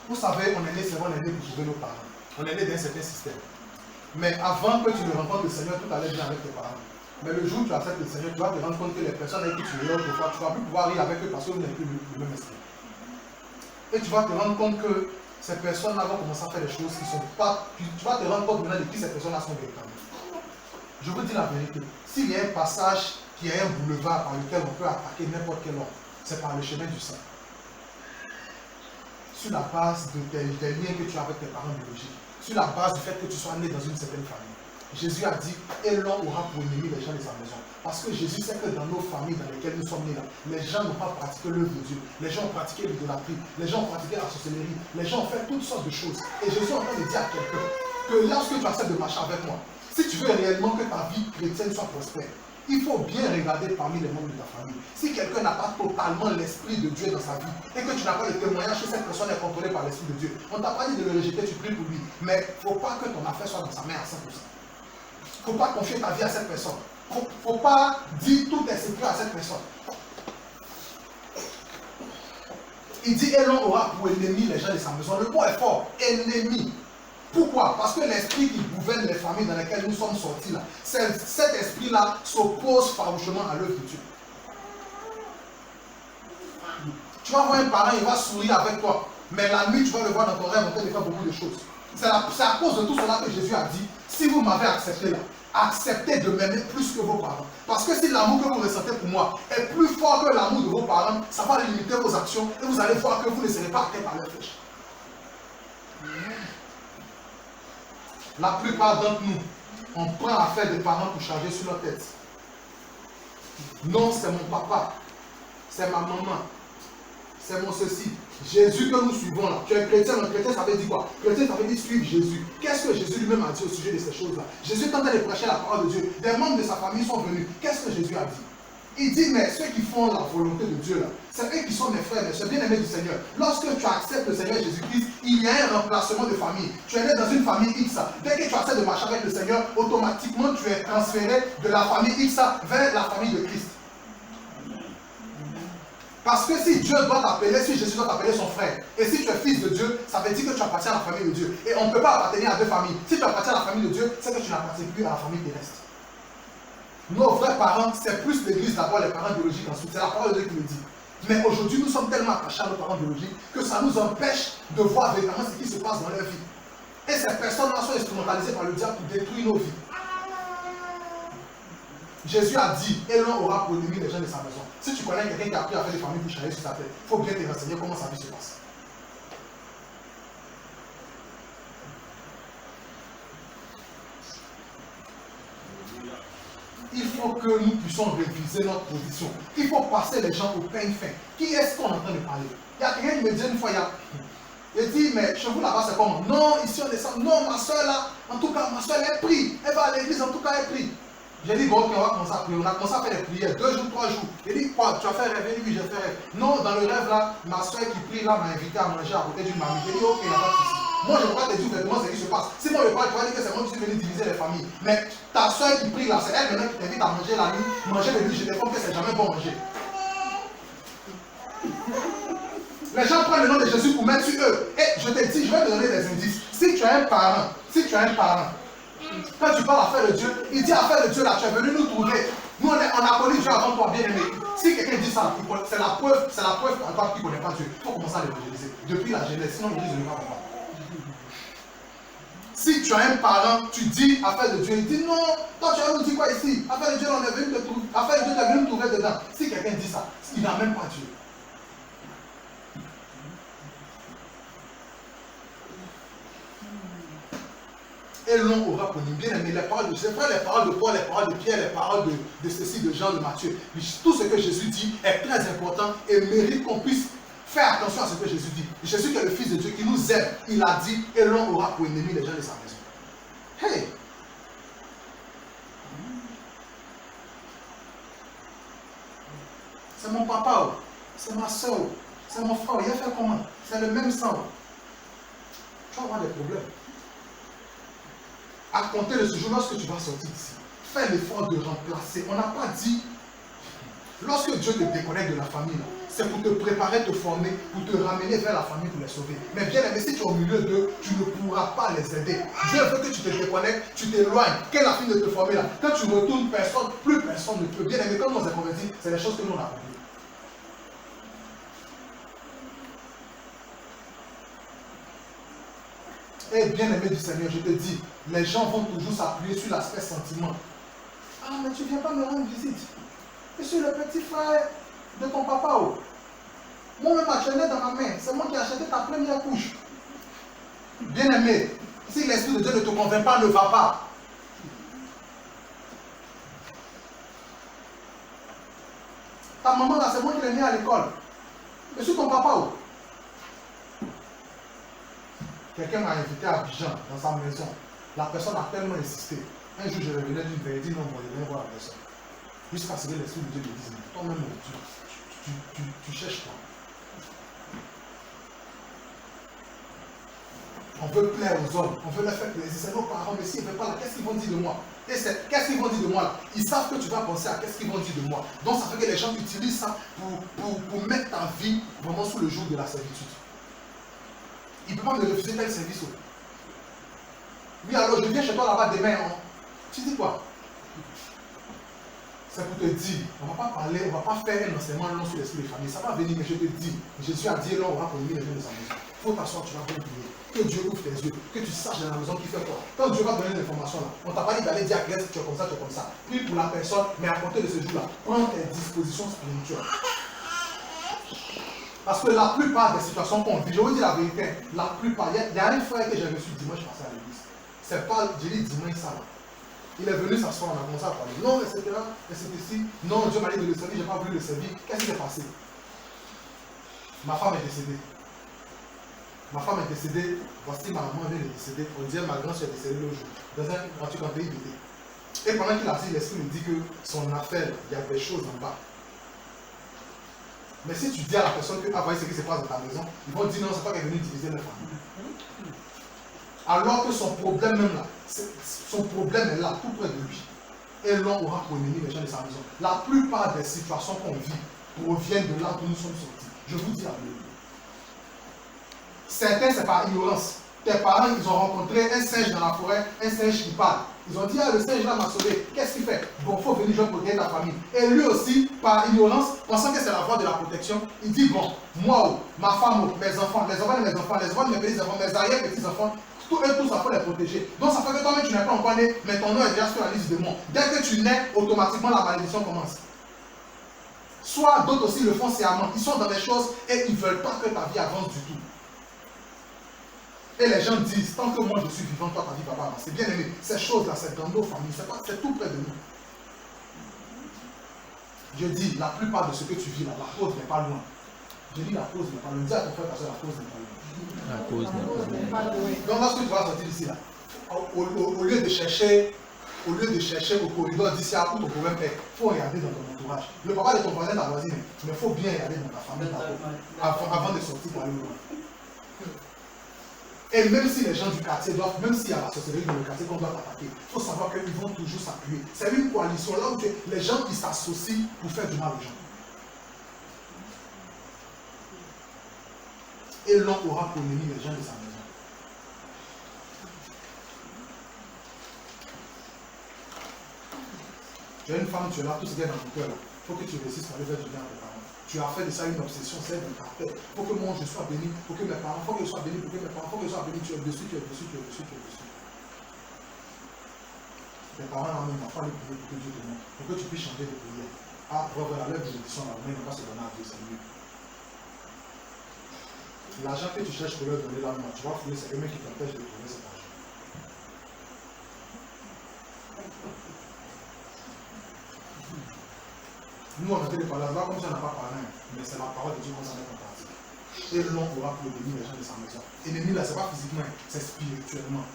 Vous savez, on est né, c'est vrai, on est né pour sauver nos parents. On est né dans un certain système. Mais avant que tu ne rencontres le Seigneur, tout allait bien avec tes parents. Mais le jour où tu acceptes le Seigneur, tu vas te rendre compte que les personnes avec qui tu es autrefois, tu ne vas plus pouvoir rire avec eux parce que vous n'avez plus le même esprit. Et tu vas te rendre compte que ces personnes-là vont commencer à faire des choses qui ne sont pas. Tu vas te rendre compte maintenant de qui ces personnes-là sont véritables. Je vous dis la vérité. S'il y a un passage qui est un boulevard par lequel on peut attaquer n'importe quel homme, c'est par le chemin du sang. Sur la base des liens que tu as avec tes parents biologiques. Sur la base du fait que tu sois né dans une certaine famille. Jésus a dit, et l'homme aura pour ennemi les gens de sa maison. Parce que Jésus sait que dans nos familles dans lesquelles nous sommes nés là, les gens n'ont pas pratiqué l'œuvre de Dieu. Les gens ont pratiqué l'idolâtrie. Les gens ont pratiqué la sorcellerie. Les gens ont fait toutes sortes de choses. Et Jésus est en train de dire à quelqu'un que lorsque tu acceptes de marcher avec moi, si tu veux réellement que ta vie chrétienne soit prospère, il faut bien regarder parmi les membres de ta famille. Si quelqu'un n'a pas totalement l'esprit de Dieu dans sa vie et que tu n'as pas le témoignage que cette personne est contrôlée par l'esprit de Dieu, on ne t'a pas dit de le rejeter, tu pries pour lui. Mais il ne faut pas que ton affaire soit dans sa main à 100%. Il ne faut pas confier ta vie à cette personne. Il ne faut pas dire tous tes secrets à cette personne. Il dit, et l'on aura pour ennemi les gens de sa maison. Le mot est fort, ennemi. Pourquoi? Parce que l'esprit qui gouverne les familles dans lesquelles nous sommes sortis là, cet esprit-là s'oppose farouchement à l'œuvre de Dieu. Tu vas voir un parent, il va sourire avec toi, mais la nuit, tu vas le voir dans ton rêve en train de faire beaucoup de choses. C'est à cause de tout cela que Jésus a dit, si vous m'avez accepté là, acceptez de m'aimer plus que vos parents. Parce que si l'amour que vous ressentez pour moi est plus fort que l'amour de vos parents, ça va limiter vos actions et vous allez voir que vous ne serez pas atteint par leur flèche. La plupart d'entre nous, on prend l'affaire des parents pour charger sur leur tête. Non, c'est mon papa, c'est ma maman, c'est mon ceci. Jésus que nous suivons là. Tu es chrétien, le chrétien ça veut dire quoi? Chrétien ça veut dire suivre Jésus. Qu'est-ce que Jésus lui-même a dit au sujet de ces choses-là? Jésus quand il prêchait la parole de Dieu, des membres de sa famille sont venus. Qu'est-ce que Jésus a dit? Il dit, mais ceux qui font la volonté de Dieu là, c'est eux qui sont mes frères, mes soeurs bien-aimés du Seigneur. Lorsque tu acceptes le Seigneur Jésus-Christ, il y a un remplacement de famille. Tu es né dans une famille X. Dès que tu acceptes de marcher avec le Seigneur, automatiquement tu es transféré de la famille X vers la famille de Christ. Parce que si Dieu doit t'appeler, si Jésus doit t'appeler son frère, et si tu es fils de Dieu, ça veut dire que tu appartiens à la famille de Dieu. Et on ne peut pas appartenir à deux familles. Si tu appartiens à la famille de Dieu, c'est que tu n'appartiens plus à la famille terrestre. Nos vrais parents, c'est plus l'église d'abord, les parents biologiques ensuite. C'est la parole de Dieu qui le dit. Mais aujourd'hui, nous sommes tellement attachés à nos parents biologiques que ça nous empêche de voir véritablement ce qui se passe dans leur vie. Et ces personnes-là sont instrumentalisées par le diable pour détruire nos vies. Jésus a dit, et l'on aura pour ennemi les gens de sa maison. Si tu connais quelqu'un qui a appris à faire des familles pour charger sur sa tête, il faut bien te renseigner comment sa vie se passe. que nous puissions réviser notre position. Il faut passer les gens au peigne fin. Qui est-ce qu'on est en train de parler? Il y a quelqu'un qui me dit une fois, il dit, mais chez vous là-bas, c'est comment? Non, ici on descend. Non, ma soeur là, en tout cas, ma soeur elle est prise. Elle va à l'église, en tout cas, elle est prise. J'ai dit, bon, ok, on va commencer à prier. On a commencé à faire des prières, 2 jours, 3 jours. Il dit, quoi, tu as fait rêve? Oui, j'ai fait rêve. Non, dans le rêve là, ma soeur qui prie là m'a invité à manger à côté d'une mamie. J'ai dit, ok, il n'y a pas de souci. Moi, je ne peux pas te dire ouvertement ce qui se passe. Si moi je parle, tu vas dire que c'est moi qui suis venu diviser les familles. Mais ta soeur qui prie là, c'est elle maintenant qui t'invite à manger la nuit. Manger le nuit, je défends que c'est jamais bon manger. Les gens prennent le nom de Jésus pour mettre sur eux. Et je te dis, je vais te donner des indices. Si tu as un parent, quand tu parles à faire de Dieu, il dit à faire de Dieu là, tu es venu nous trouver. Nous, on a connu Dieu avant toi, bien aimé. Si quelqu'un dit ça, c'est la preuve à toi qui ne connaît pas Dieu. Il faut commencer à l'évangéliser. Depuis la Genèse, sinon l'église ne va pas. Si tu as un parent, tu dis affaire de Dieu, il dit non, toi tu as nous dit quoi ici? Affaire de Dieu, on est venu te trouver. Affaire de Dieu, tu es venu me trouver dedans. Si quelqu'un dit ça, il n'a même pas Dieu. Et l'on aura connu, bien aimé, les paroles de Jésus, les paroles de Paul, les paroles de Pierre, les paroles de ceci, de Jean, de Matthieu. Tout ce que Jésus dit est très important et mérite qu'on puisse faire attention à ce que Jésus dit. Jésus qui est le Fils de Dieu, qui nous aime, il a dit, et l'on aura pour ennemi les gens de sa maison. Hey! C'est mon papa, c'est ma soeur, c'est mon frère, il a fait comment? C'est le même sang. Tu vas avoir des problèmes. À compter de ce jour, lorsque tu vas sortir d'ici, fais l'effort de remplacer. On n'a pas dit, lorsque Dieu te déconnecte de la famille, c'est pour te préparer, te former, pour te ramener vers la famille pour les sauver. Mais bien aimé, si tu es au milieu d'eux, tu ne pourras pas les aider. Dieu veut que tu te déconnectes, tu t'éloignes. Quelle a fini de te former là? Quand tu retournes, plus personne ne peut. Bien aimé, comme on s'est converti, c'est les choses que nous on a compris. Et bien aimé du Seigneur, je te dis, les gens vont toujours s'appuyer sur l'aspect sentiment. Ah, mais tu ne viens pas me rendre visite. Je suis le petit frère de ton papa. Oh. Moi-même, tu es né dans ma main. C'est moi qui ai acheté ta première couche. Bien aimé, si l'Esprit de Dieu ne te convainc pas, ne va pas. Ta maman là, c'est moi qui l'ai mis à l'école. Je suis ton papa. Oh. Quelqu'un m'a invité à Abidjan, dans sa maison. La personne a tellement insisté. Un jour, je revenais d'une veille, dit non, bon, je viens voir la personne. Jusqu'à ce que l'Esprit de Dieu me dise, toi-même, tu cherches quoi? On veut plaire aux hommes, on veut leur faire plaisir. C'est nos parents, mais s'ils ne veulent pas là, qu'est-ce qu'ils vont dire de moi? Et qu'est-ce qu'ils vont dire de moi là? Ils savent que tu vas penser à qu'est-ce qu'ils vont dire de moi. Donc ça fait que les gens utilisent ça pour mettre ta vie vraiment sous le joug de la servitude. Il ne peut pas me refuser tel service. Oui, alors je viens chez toi là-bas demain. Hein. Tu dis quoi? C'est pour te dire, on ne va pas parler, on ne va pas faire un enseignement long sur l'esprit de famille. Ça va venir, mais je te dis, Jésus a dit, là, on va promener les gens de sa maison. Il faut t'asseoir, tu vas bien prier. Que Dieu ouvre tes yeux, que tu saches dans la maison qui fait quoi. Quand Dieu va donner l'information là, on ne t'a pas dit d'aller dire à Grèce, tu es comme ça, tu es comme ça. Prie pour la personne, mais à compter de ce jour-là, prends tes dispositions spirituelles. Parce que la plupart des situations qu'on vit, je vous dis la vérité, la plupart, il y a un frère que j'ai reçu dimanche passé à l'église. C'est pas, j'ai dit dimanche ça. Il est venu s'asseoir, on a commencé à parler. Non, etc. Et c'est ici. Non, Dieu m'a dit de le servir, je n'ai pas voulu le servir. Qu'est-ce qui s'est passé? Ma femme est décédée. Ma femme est décédée. Voici ma maman vient de décéder. On dirait ma grand-soeur est décédée le jour. Dans un pays d'été. Et pendant qu'il a dit, l'esprit me dit que son affaire, il y a des choses en bas. Mais si tu dis à la personne que, ah, voyez ce qui se passe dans ta maison, ils vont dire non, c'est pas qu'elle est venue diviser la famille. Alors que son problème même là, son problème est là, tout près de lui. Et l'on aura pour ennemi les gens de sa maison. La plupart des situations qu'on vit proviennent de là où nous sommes sortis. Je vous dis à vous. Certains, c'est par ignorance. Tes parents, ils ont rencontré un singe dans la forêt, un singe qui parle. Ils ont dit, ah, le singe là m'a sauvé. Qu'est-ce qu'il fait? Bon, il faut venir, je vais protéger ta famille. Et lui aussi, par ignorance, pensant que c'est la voie de la protection, il dit, bon, moi, ma femme, mes enfants, les enfants de mes enfants, les enfants de mes petits-enfants, mes arrière-petits-enfants, tous ça faut les protéger. Donc ça fait que toi-même, tu n'es pas encore né, mais ton nom est déjà sur la liste de morts. Dès que tu nais, automatiquement, la malédiction commence. Soit d'autres aussi le font sciemment. Ils sont dans des choses et ils ne veulent pas que ta vie avance du tout. Et les gens disent, tant que moi je suis vivant, toi ta vie va pas avancer. Bien aimé, ces choses-là, c'est dans nos familles, c'est tout près de nous. Je dis, la plupart de ce que tu vis là, la cause n'est pas loin. Je dis la cause n'est pas loin. Dis à ton frère, parce que la cause n'est pas loin. La cause n'est pas loin. Donc lorsque tu vas sortir d'ici là, au lieu de chercher au corridor d'ici à où ton problème est, il faut regarder dans ton entourage. Le papa de ton voisin, ta voisine, mais il faut bien regarder dans ta famille avant de sortir pour aller loin. Et même si les gens du quartier doivent, même s'il y a la sorcellerie dans le quartier qu'on doit attaquer, il faut savoir qu'ils vont toujours s'appuyer. C'est une coalition là où les gens qui s'associent pour faire du mal aux gens. Et l'homme aura pour ennemi les gens de sa maison. Tu as une femme, tu es là, tout ce qui est dans ton cœur. Il faut que tu réussisses à aller faire du bien à tes parents. Tu as fait de ça une obsession, c'est de caractère. Il faut que moi je sois béni, il faut que mes parents, il faut que je sois béni, pour que mes parents, il faut que je sois béni, tu es dessus, tu es dessus, tu es dessus, tu es dessus. Tes parents là même, il faut aller prier pour que Dieu te montre, pour que tu puisses changer de prière. Ah, revoir la lettre de bénédiction là, mais il ne va pas se donner à Dieu, c'est mieux. L'argent que tu cherches pour leur donner là, tu vas fouiller, c'est eux-mêmes qui t'empêchent de trouver cet argent. Nous, on a fait des paroles là, comme ça, on n'a pas parlé, mais c'est la parole de Dieu qu'on s'en met en pratique. Et l'on aura pour bénir les gens de sa maison. Ennemi là, ce n'est pas physiquement, c'est spirituellement.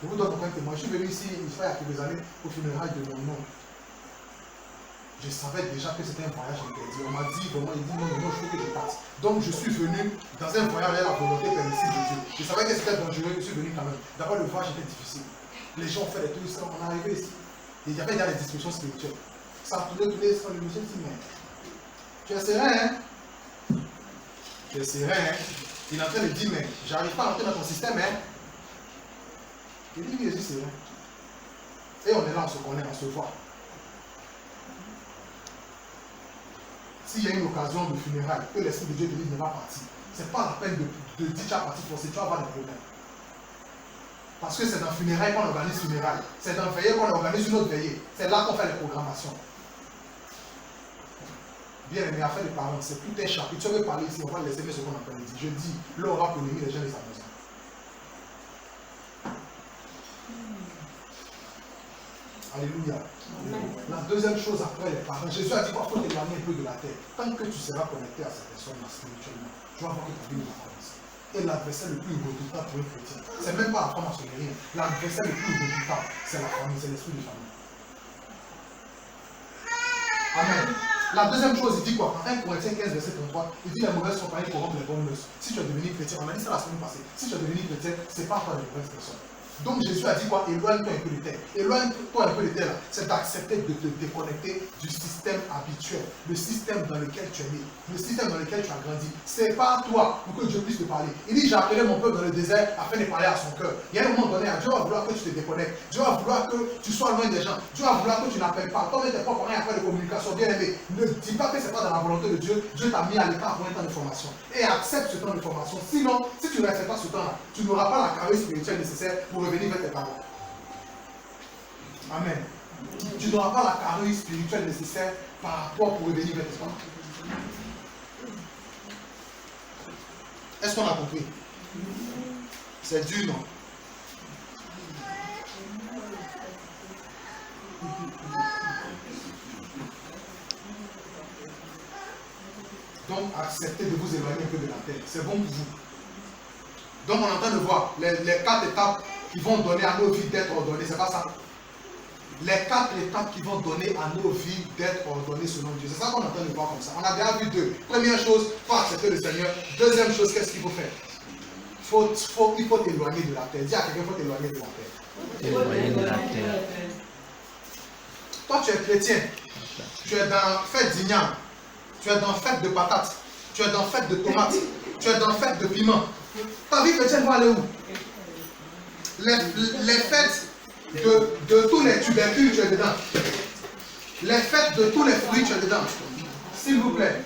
Je vous donne un témoin. Je suis venu ici, il y a quelques années, au funérailles de mon oncle. Je savais déjà que c'était un voyage interdit. On m'a dit, vraiment, il dit non, il faut que je parte. Donc je suis venu dans un voyage à la volonté permissible de Dieu. Je savais que c'était dangereux, je suis venu quand même. D'abord, le voyage était difficile. Les gens ont fait des trucs, on est arrivé ici. Et il y avait déjà des discussions spirituelles. Ça a tourné tous les semaines, le monsieur dit, mais tu es serein, hein? Tu es serein, hein? Il est en train de dire, mais j'arrive pas à entrer dans ton système, hein? Il dit, oui, je suis serein. Et on est là, on se connaît, on se voit. S'il y a une occasion de funérailles, que l'Esprit de Dieu te dit ne va partir, ce n'est pas la peine de dire tu vas partir forcé, tu vas avoir des problèmes. Parce que c'est dans funérailles qu'on organise funérailles. C'est dans veillée qu'on organise une autre veillée. C'est là qu'on fait les programmations. Bien aimé, affaire des parents, c'est tout un chapitre. Tu veux parler ici, on va laisser ce qu'on appelle dit. Je dis, l'on aura pour ennemi les gens de sa maison. Alléluia. La deuxième chose après les parents, Jésus a dit qu'il faut t'éloigner un peu de la terre. Tant que tu seras connecté à cette personne-là spirituellement, tu vas voir que ta vie va commencer. Et l'adversaire le plus redoutable pour un chrétien, c'est même pas la franc-maçonnerie. L'adversaire le plus redoutable, c'est la famille, c'est l'esprit de famille. Amen. La deuxième chose, il dit quoi? En 1 Corinthiens 15, verset 33, il dit les mauvaises compagnies corrompent les bonnes mœurs. Si tu es devenu chrétien, on a dit ça la semaine passée, si tu es devenu chrétien, c'est pas toi les mauvaises personnes. Donc Jésus a dit quoi? Éloigne-toi un peu de terre. Éloigne-toi un peu de terre, c'est d'accepter de te déconnecter du système habituel, le système dans lequel tu es né, le système dans lequel tu as grandi. C'est pas toi pour que Dieu puisse te parler. Il dit, j'ai appelé mon peuple dans le désert afin de parler à son cœur. Il y a un moment donné, Dieu va vouloir que tu te déconnectes. Dieu va vouloir que tu sois loin des gens. Dieu va vouloir que tu n'appelles pas. Toi, tes propres moyens de communication, bien aimé. Ne dis pas que ce n'est pas dans la volonté de Dieu. Dieu t'a mis à l'écart pour un temps de formation. Et accepte ce temps de formation. Sinon, si tu ne respectes pas ce temps-là, tu n'auras pas la carrière spirituelle nécessaire pour revenir vers tes parents. Amen. Tu n'auras pas la carrure spirituelle nécessaire par rapport pour revenir vers tes parents. Est-ce qu'on a compris? C'est dur, non? Donc, acceptez de vous éloigner un peu de la terre. C'est bon pour vous. Donc, on est en train de voir les 4 étapes qui vont donner à nos vies d'être ordonnées. C'est pas ça? Les 4 étapes qui vont donner à nos vies d'être ordonnées selon Dieu. C'est ça qu'on est en train de voir comme ça. On a déjà vu 2. Première chose, il faut accepter le Seigneur. Deuxième chose, qu'est-ce qu'il faut faire? Il faut t'éloigner de la terre. Dis à quelqu'un, il faut t'éloigner de la terre. T'éloigner de la terre. Toi, tu es chrétien. Tu es dans fête d'igname. Tu es dans fête de patates. Tu es dans fête de tomates. Tu es dans fête de piment. Ta vie chrétienne va aller où? Les fêtes de tous les tubercules, tu es dedans. Les fêtes de tous les fruits, tu es dedans. S'il vous plaît.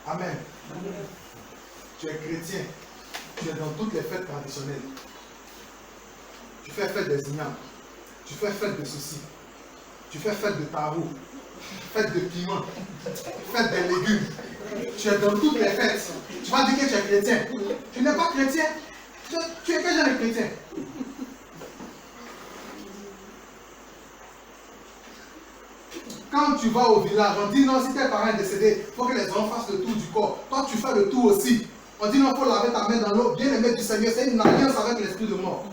Amen. Tu es chrétien. Tu es dans toutes les fêtes traditionnelles. Tu fais fête des ignames. Tu fais fête de ceci. Tu fais fête de tarot. fête de piment, fête des légumes. Tu es dans toutes les fêtes. Tu vas dire que tu es chrétien. Tu n'es pas chrétien. Tu es quel genre de chrétien? Quand tu vas au village, on dit non, si tes parents sont décédés, il faut que les enfants fassent le tour du corps. Toi, tu fais le tour aussi. On dit non, il faut laver ta main dans l'eau, bien aimer du Seigneur. C'est une alliance avec l'esprit de mort.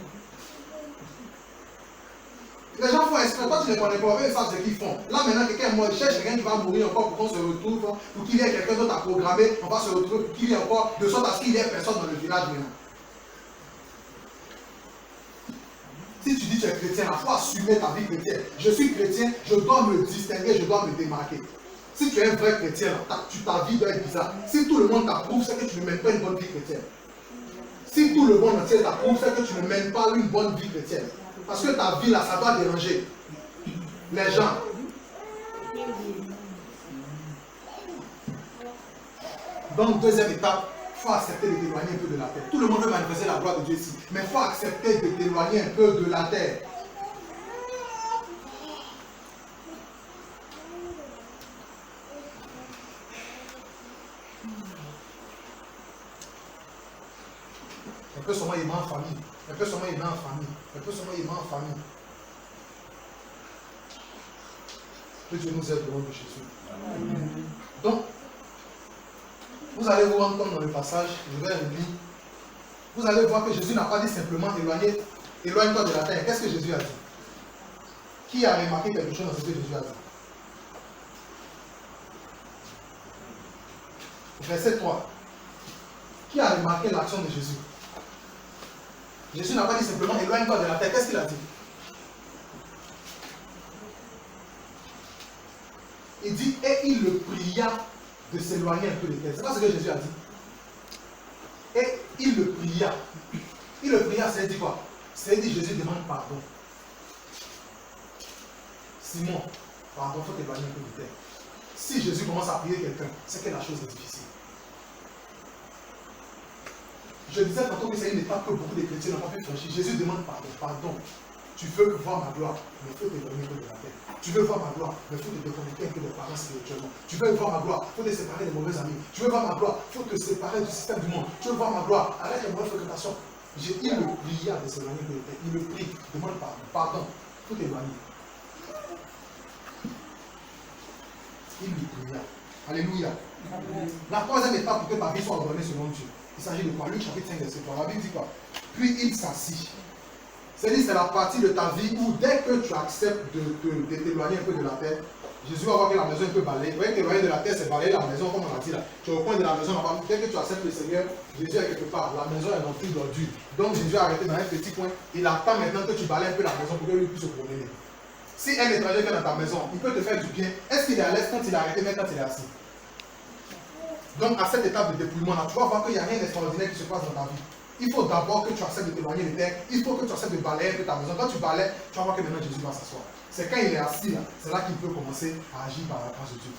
Les gens font exprès, toi tu ne les connais pas, eux ils savent ce qu'ils font. Là maintenant, quelqu'un moi, cherche quelqu'un qui va mourir encore pour qu'on se retrouve, pour qu'il y ait quelqu'un d'autre à programmer, on va se retrouver pour qu'il y ait encore, de sorte à ce qu'il y ait personne dans le village maintenant. Si tu dis que tu es chrétien, il faut assumer ta vie chrétienne. Je suis chrétien, je dois me distinguer, je dois me démarquer. Si tu es un vrai chrétien, ta vie doit être bizarre. Si tout le monde t'approuve, c'est que tu ne mènes pas une bonne vie chrétienne. Si tout le monde entier t'approuve, c'est que tu ne mènes pas une bonne vie chrétienne. Parce que ta vie là, ça doit déranger les gens. Donc, deuxième étape, il faut accepter de t'éloigner un peu de la terre. Tout le monde veut manifester la gloire de Dieu ici. Mais il faut accepter de t'éloigner un peu de la terre. Un peu seulement aimer en famille. Un peu seulement aimer en famille. Un peu seulement aimer en famille. Que Dieu nous aide au nom de Jésus. Amen. Donc, vous allez vous rendre compte dans le passage, je vais le lire. Vous allez voir que Jésus n'a pas dit simplement éloigne-toi de la terre. Qu'est-ce que Jésus a dit? Qui a remarqué quelque chose dans ce que Jésus a dit? Verset 3. Qui a remarqué l'action de Jésus? Jésus n'a pas dit simplement éloigne-toi de la terre. Qu'est-ce qu'il a dit? Il dit, et il le pria de s'éloigner un peu de terre. C'est pas ce que Jésus a dit. Et il le pria. Il le pria, c'est dit quoi? C'est dit Jésus demande pardon. Simon, pardon, il faut t'éloigner un peu de terre. Si Jésus commence à prier quelqu'un, c'est que la chose est difficile. Je disais tantôt que c'est une étape que beaucoup de chrétiens n'ont pas pu franchir. Jésus demande pardon. Pardon. Tu veux voir ma gloire, mais il faut t'éloigner un peu de la terre. Tu veux voir ma gloire, mais il faut te déconnecter un peu des parents spirituellement. Tu veux voir ma gloire, il faut te séparer des mauvais amis. Tu veux voir ma gloire, il faut te séparer du système du monde. Tu veux voir ma gloire, arrête les mauvaises fréquentations. Il le pria de s'éloigner de la terre. Il le prie, demande pardon. Pardon, il faut t'éloigner. Il le pria. Alléluia. La troisième étape pour que ta vie soit ordonnée selon Dieu. Il s'agit de quoi? Luc chapitre 5, verset 3. La Bible dit quoi? Puis il s'assit. C'est-à-dire c'est la partie de ta vie où dès que tu acceptes de t'éloigner un peu de la terre, Jésus va voir que la maison est un peu balayée. Vous voyez, t'éloigner de la terre, c'est balayer la maison, comme on a dit là. Tu es au coin de la maison, dès que tu acceptes le Seigneur, Jésus est quelque part. La maison est remplie d'ordures. Donc Jésus a arrêté dans un petit coin. Il attend maintenant que tu balayes un peu la maison pour que lui puisse se promener. Si un étranger vient dans ta maison, il peut te faire du bien. Est-ce qu'il est à l'aise quand il est arrêté, mais quand il est assis? Donc, à cette étape de dépouillement, là, tu vas voir qu'il n'y a rien d'extraordinaire qui se passe dans ta vie. Il faut d'abord que tu acceptes de t'éloigner de terre. Il faut que tu acceptes de balayer un peu ta maison. Quand tu balayes, tu vas voir que maintenant Jésus va s'asseoir. C'est quand il est assis là, c'est là qu'il peut commencer à agir par la grâce de Dieu.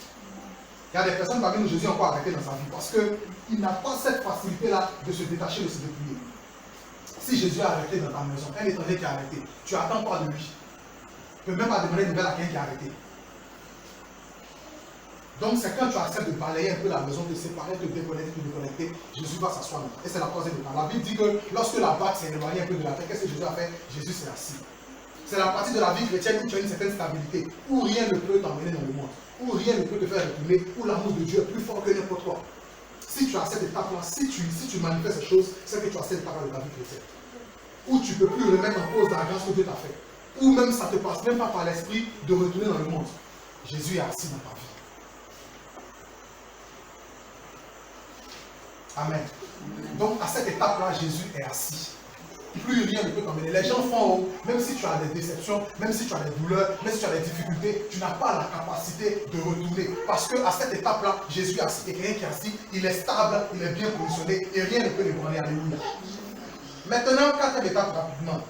Il y a des personnes parmi nous, Jésus a encore arrêté dans sa vie parce qu'il n'a pas cette facilité-là de se détacher, de se dépouiller. Si Jésus a arrêté dans ta maison, un étranger qui a arrêté, tu n'attends pas de lui. Tu ne peux même pas demander de nouvelles à quelqu'un qui a arrêté. Donc c'est quand tu acceptes de balayer un peu la maison, de séparer, de déconnecter, Jésus va s'asseoir. Et c'est la troisième étape. La Bible dit que lorsque la barque s'est éloignée un peu de la terre, qu'est-ce que Jésus a fait? Jésus s'est assis. C'est la partie de la vie chrétienne où tu as une certaine stabilité, où rien ne peut t'emmener dans le monde, où rien ne peut te faire retourner, où l'amour de Dieu est plus fort que n'importe quoi. Si tu as cette étape-là, si tu manifestes ces choses, c'est que tu as cette étape-là de ta vie chrétienne. Où tu ne peux plus remettre en cause la grâce que Dieu t'a fait. Ou même ça ne te passe même pas par l'esprit de retourner dans le monde. Jésus est assis dans ta vie. Amen. Donc à cette étape-là, Jésus est assis. Plus rien ne peut t'emmener. Les gens font haut, même si tu as des déceptions, même si tu as des douleurs, même si tu as des difficultés, tu n'as pas la capacité de retourner. Parce qu'à cette étape-là, Jésus est assis. Et quelqu'un qui est assis, il est stable, il est bien positionné et rien ne peut l'ébranler. Alléluia. Maintenant, quatrième étape rapidement.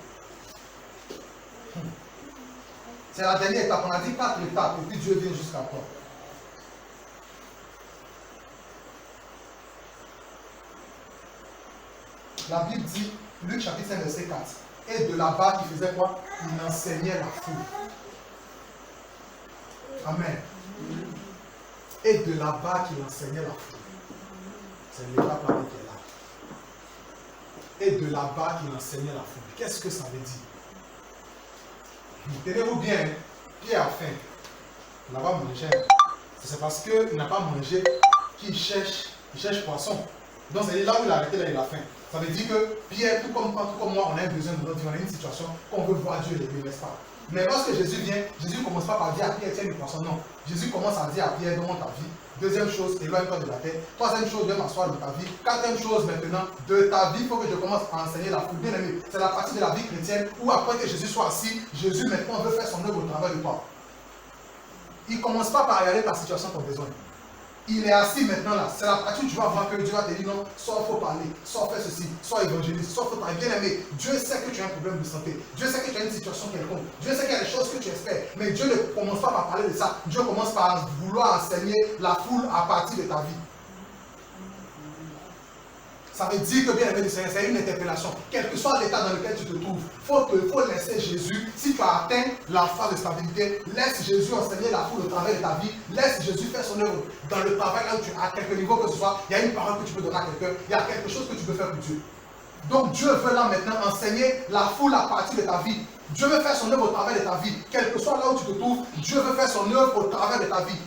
C'est la dernière étape. On a dit 4 étapes et puis Dieu vient jusqu'à toi. La Bible dit, Luc chapitre 5, verset 4, et de là-bas, il faisait quoi? Il enseignait la foule. Amen. Et de là-bas qu'il enseignait la foule. C'est l'étape là qui est là. Et de là-bas qu'il enseignait la foule. Qu'est-ce que ça veut dire? Tenez-vous bien, Pierre a faim. Il n'a pas mangé. C'est parce qu'il n'a pas mangé qu'il cherche poisson. Donc c'est là où il a arrêté, là il a faim. Ça veut dire que Pierre, tout comme moi, on a besoin de notre vie, on a une situation qu'on veut voir Dieu l'aimer, n'est-ce pas? Mais lorsque Jésus vient, Jésus ne commence pas par dire à Pierre, tiens le poisson, non. Jésus commence à dire à Pierre, donne ta vie. Deuxième chose, éloigne-toi de la terre. Troisième chose, viens m'asseoir de ta vie. Quatrième chose maintenant, de ta vie, il faut que je commence à enseigner la foule. Bien aimé, c'est la partie de la vie chrétienne où après que Jésus soit assis, Jésus maintenant veut faire son œuvre au travers de toi. Il ne commence pas par regarder ta situation, ton besoin. Il est assis maintenant là. C'est la partie où tu vas voir que Dieu va te dire non, soit il faut parler, soit faire ceci, soit évangéliser, soit il faut parler. Bien aimé, Dieu sait que tu as un problème de santé. Dieu sait que tu as une situation quelconque. Dieu sait qu'il y a des choses que tu espères. Mais Dieu ne commence pas par parler de ça. Dieu commence par vouloir enseigner la foule à partir de ta vie. Ça veut dire que, bien aimé, c'est une interpellation. Quel que soit l'état dans lequel tu te trouves, il faut laisser Jésus. Si tu as atteint la phase de stabilité, laisse Jésus enseigner la foule au travers de ta vie. Laisse Jésus faire son œuvre dans le travail là où tu es, à quelque niveau que ce soit. Il y a une parole que tu peux donner à quelqu'un. Il y a quelque chose que tu peux faire pour Dieu. Donc Dieu veut là maintenant enseigner la foule à partir de ta vie. Dieu veut faire son œuvre au travers de ta vie. Quel que soit là où tu te trouves, Dieu veut faire son œuvre au travers de ta vie.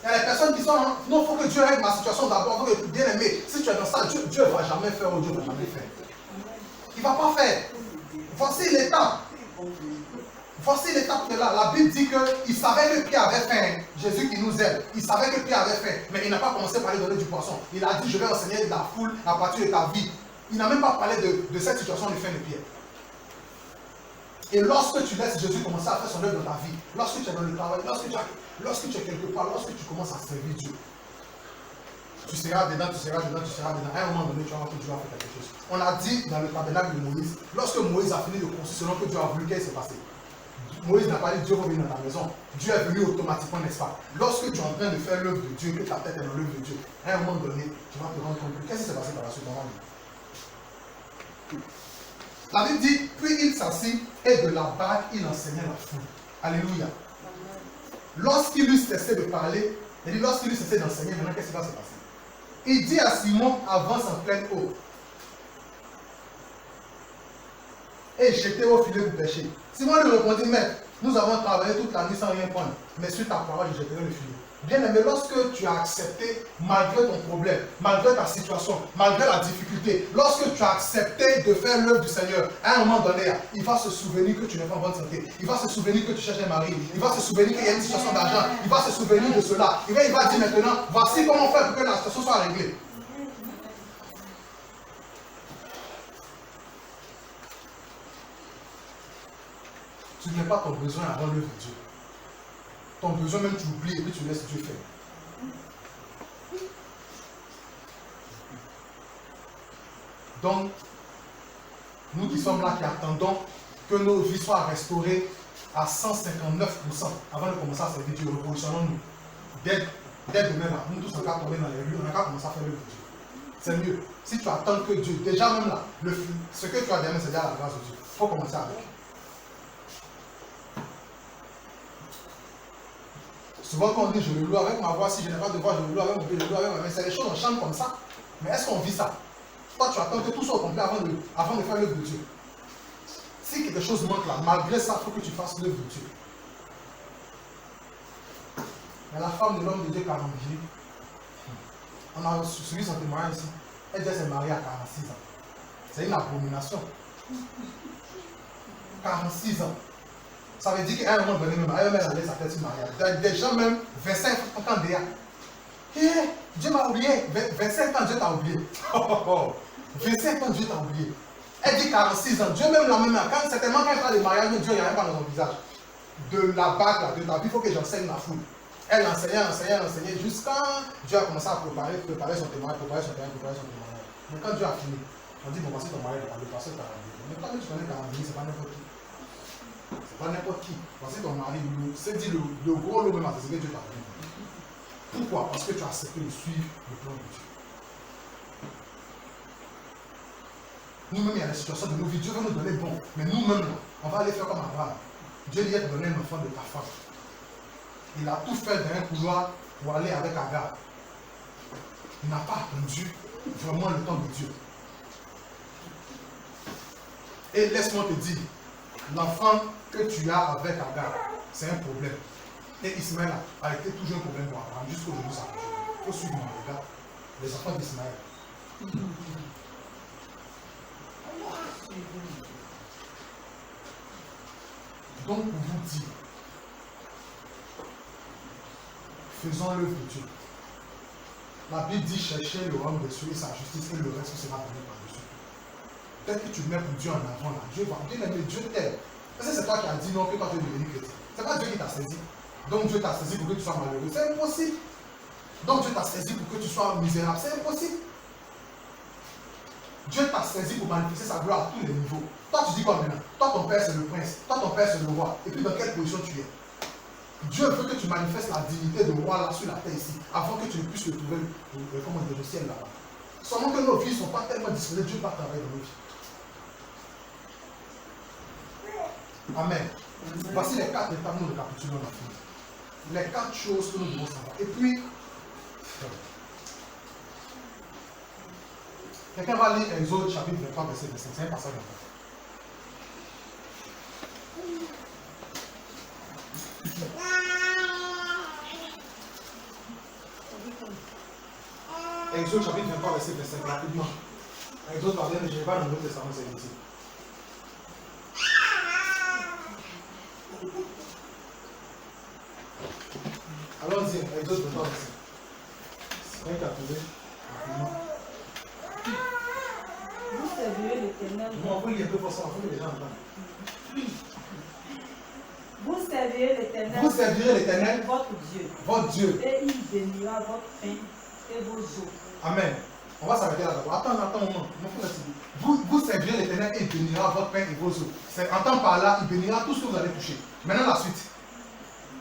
Il y a des personnes qui sont non, il faut que Dieu règle ma situation d'abord. Bien aimé, si tu es dans ça, Dieu ne va jamais faire ou Dieu ne va jamais faire. Il ne va pas faire. Voici l'étape. Voici l'étape qui est là. La Bible dit qu'il savait que Pierre avait faim. Jésus qui nous aide. Il savait que Pierre avait faim. Mais il n'a pas commencé par lui donner du poisson. Il a dit, je vais enseigner la foule à partir de ta vie. Il n'a même pas parlé de cette situation de faim de Pierre. Et lorsque tu laisses Jésus commencer à faire son œuvre dans ta vie, lorsque tu es dans le travail, lorsque tu es quelque part, lorsque tu commences à servir Dieu, tu seras dedans, tu seras dedans, tu seras dedans. À un moment donné, tu vas voir que Dieu va faire quelque chose. On a dit dans le tabernacle de Moïse, lorsque Moïse a fini de construire selon que Dieu a voulu, qu'est-ce qui s'est passé? Moïse n'a pas dit Dieu va venir dans ta maison. Dieu est venu automatiquement, n'est-ce pas? Lorsque tu es en train de faire l'œuvre de Dieu, que ta tête est dans l'œuvre de Dieu, à un moment donné, tu vas te rendre compte que qu'est-ce qui s'est passé par la suite? La Bible dit, puis il s'assit et de la barque, il enseignait la foule. Alléluia. Lorsqu'il eut cessé de parler, il dit, lorsqu'il eut cessé d'enseigner, maintenant qu'est-ce qui va se passer? Il dit à Simon, avance en pleine eau. Et jetez au filet pour pêcher. Simon lui répondit, maître, nous avons travaillé toute la nuit sans rien prendre, mais sur ta parole, je jetterai le filet. Bien aimé, lorsque tu as accepté, malgré ton problème, malgré ta situation, malgré la difficulté, lorsque tu as accepté de faire l'œuvre du Seigneur, à un moment donné, il va se souvenir que tu n'es pas en bonne santé. Il va se souvenir que tu cherches un mari. Il va se souvenir qu'il y a une situation d'argent. Il va se souvenir de cela. Il va dire maintenant, voici comment faire pour que la situation soit réglée. Tu n'as pas ton besoin avant l'œuvre de Dieu. Ton besoin même tu oublies et puis tu laisses Dieu faire. Donc, nous qui sommes là, qui attendons que nos vies soient restaurées à 159% avant de commencer à servir Dieu, repositionnons-nous. Dès demain, là, nous tous on va tomber dans les rues, on va commencer à faire l'œuvre de Dieu. C'est mieux. Si tu attends que Dieu, déjà même là, ce que tu as demain, c'est déjà la grâce de Dieu. Il faut commencer avec. Souvent quand on dit je le loue avec ma voix, si je n'ai pas de voix, je le loue avec mon pied, je le loue avec ma main. C'est des choses on chante comme ça. Mais est-ce qu'on vit ça? Toi tu attends que tout soit au complet avant de faire l'œuvre de Dieu. Si quelque chose manque là, malgré ça, il faut que tu fasses l'œuvre de Dieu. Mais la femme de l'homme de Dieu qui a envie, on a suivi son témoignage ici. Elle dit qu'elle s'est mariée à 46 ans. C'est une abomination. 46 ans. Ça veut dire qu'à un moment donné, même, elle allait s'appeler sur mariage. Des gens même, 25 ans déjà. Dieu m'a oublié. 25 ans, Dieu t'a oublié. 25 ans, Dieu t'a oublié. Elle dit 46 ans. Dieu même la même. Certainement, quand elle parle de mariage, Dieu n'y a rien pas dans son visage. De la bague, de ta vie, il faut que j'enseigne la foule. Elle enseignait jusqu'à Dieu a commencé à préparer son témoignage, Mais quand Dieu a fini, on dit, bon, voici ton mariage, le pasteur t'a rendu. Mais quand tu connais ta rendu, c'est pas n'importe qui. C'est pas n'importe qui. Voici ton mari, c'est dit le gros lot même, c'est ce que Dieu t'a donné. Pourquoi? Parce que tu as accepté de suivre le plan de Dieu. Nous-mêmes, il y a des situations de nos vies, Dieu veut nous donner bon, mais nous-mêmes, on va aller faire comme Abraham. Dieu dit, te donner un enfant de ta femme. il a tout fait dans un couloir pour aller avec Agar. Il n'a pas attendu vraiment le temps de Dieu. Et laisse-moi te dire, l'enfant que tu as avec Agar, c'est un problème. Et Ismaël a été toujours un problème pour Abraham jusqu'aujourd'hui. Il faut suivre mon regard les enfants d'Ismaël. Donc, pour vous dire, faisons l'œuvre de Dieu. La Bible dit chercher le royaume des cieux et sa justice et le reste sera donné par-dessus. Peut-être que tu mets pour Dieu en avant là. Dieu va bien aimer, Dieu t'aime. Est-ce que c'est toi qui as dit non que toi tu es devenu chrétien? C'est pas Dieu qui t'a saisi. Donc Dieu t'a saisi pour que tu sois malheureux. C'est impossible. Donc Dieu t'a saisi pour que tu sois misérable. C'est impossible. Dieu t'a saisi pour manifester sa gloire à tous les niveaux. Toi tu dis quoi maintenant? Toi ton père c'est le prince. Toi ton père c'est le roi. Et puis dans quelle position tu es? Dieu veut que tu manifestes la dignité de roi là sur la terre ici, avant que tu ne puisses le trouver comment dire, le ciel là-bas. Seulement que nos vies ne sont pas tellement disposées, Dieu va travailler dans nos vies. Amen. Voici les 4 étapes, nous récapitulons la fin. Les 4 choses que nous devons savoir. Et puis, quelqu'un va lire Exode chapitre 23, verset 25. C'est un passage encore. Exode chapitre 23, verset 25, rapidement. Exode va bien, je vais pas dans le Nouveau Testament, c'est ici. Allons-y, Exode 23, verset. C'est un qui a trouvé, rapidement. Vous servirez l'Éternel. Bon, vous lire un peu forcément, il faut que les gens entendent. Vous servirez l'Éternel. Vous servirez l'Éternel, votre Dieu. votre Dieu. Et il bénira votre pain et vos eaux. Amen. On va s'arrêter là d'abord. Attends un moment. Vous servirez l'Éternel et il bénira votre pain et vos eaux. Entends par là, il bénira tout ce que vous allez toucher. Maintenant la suite.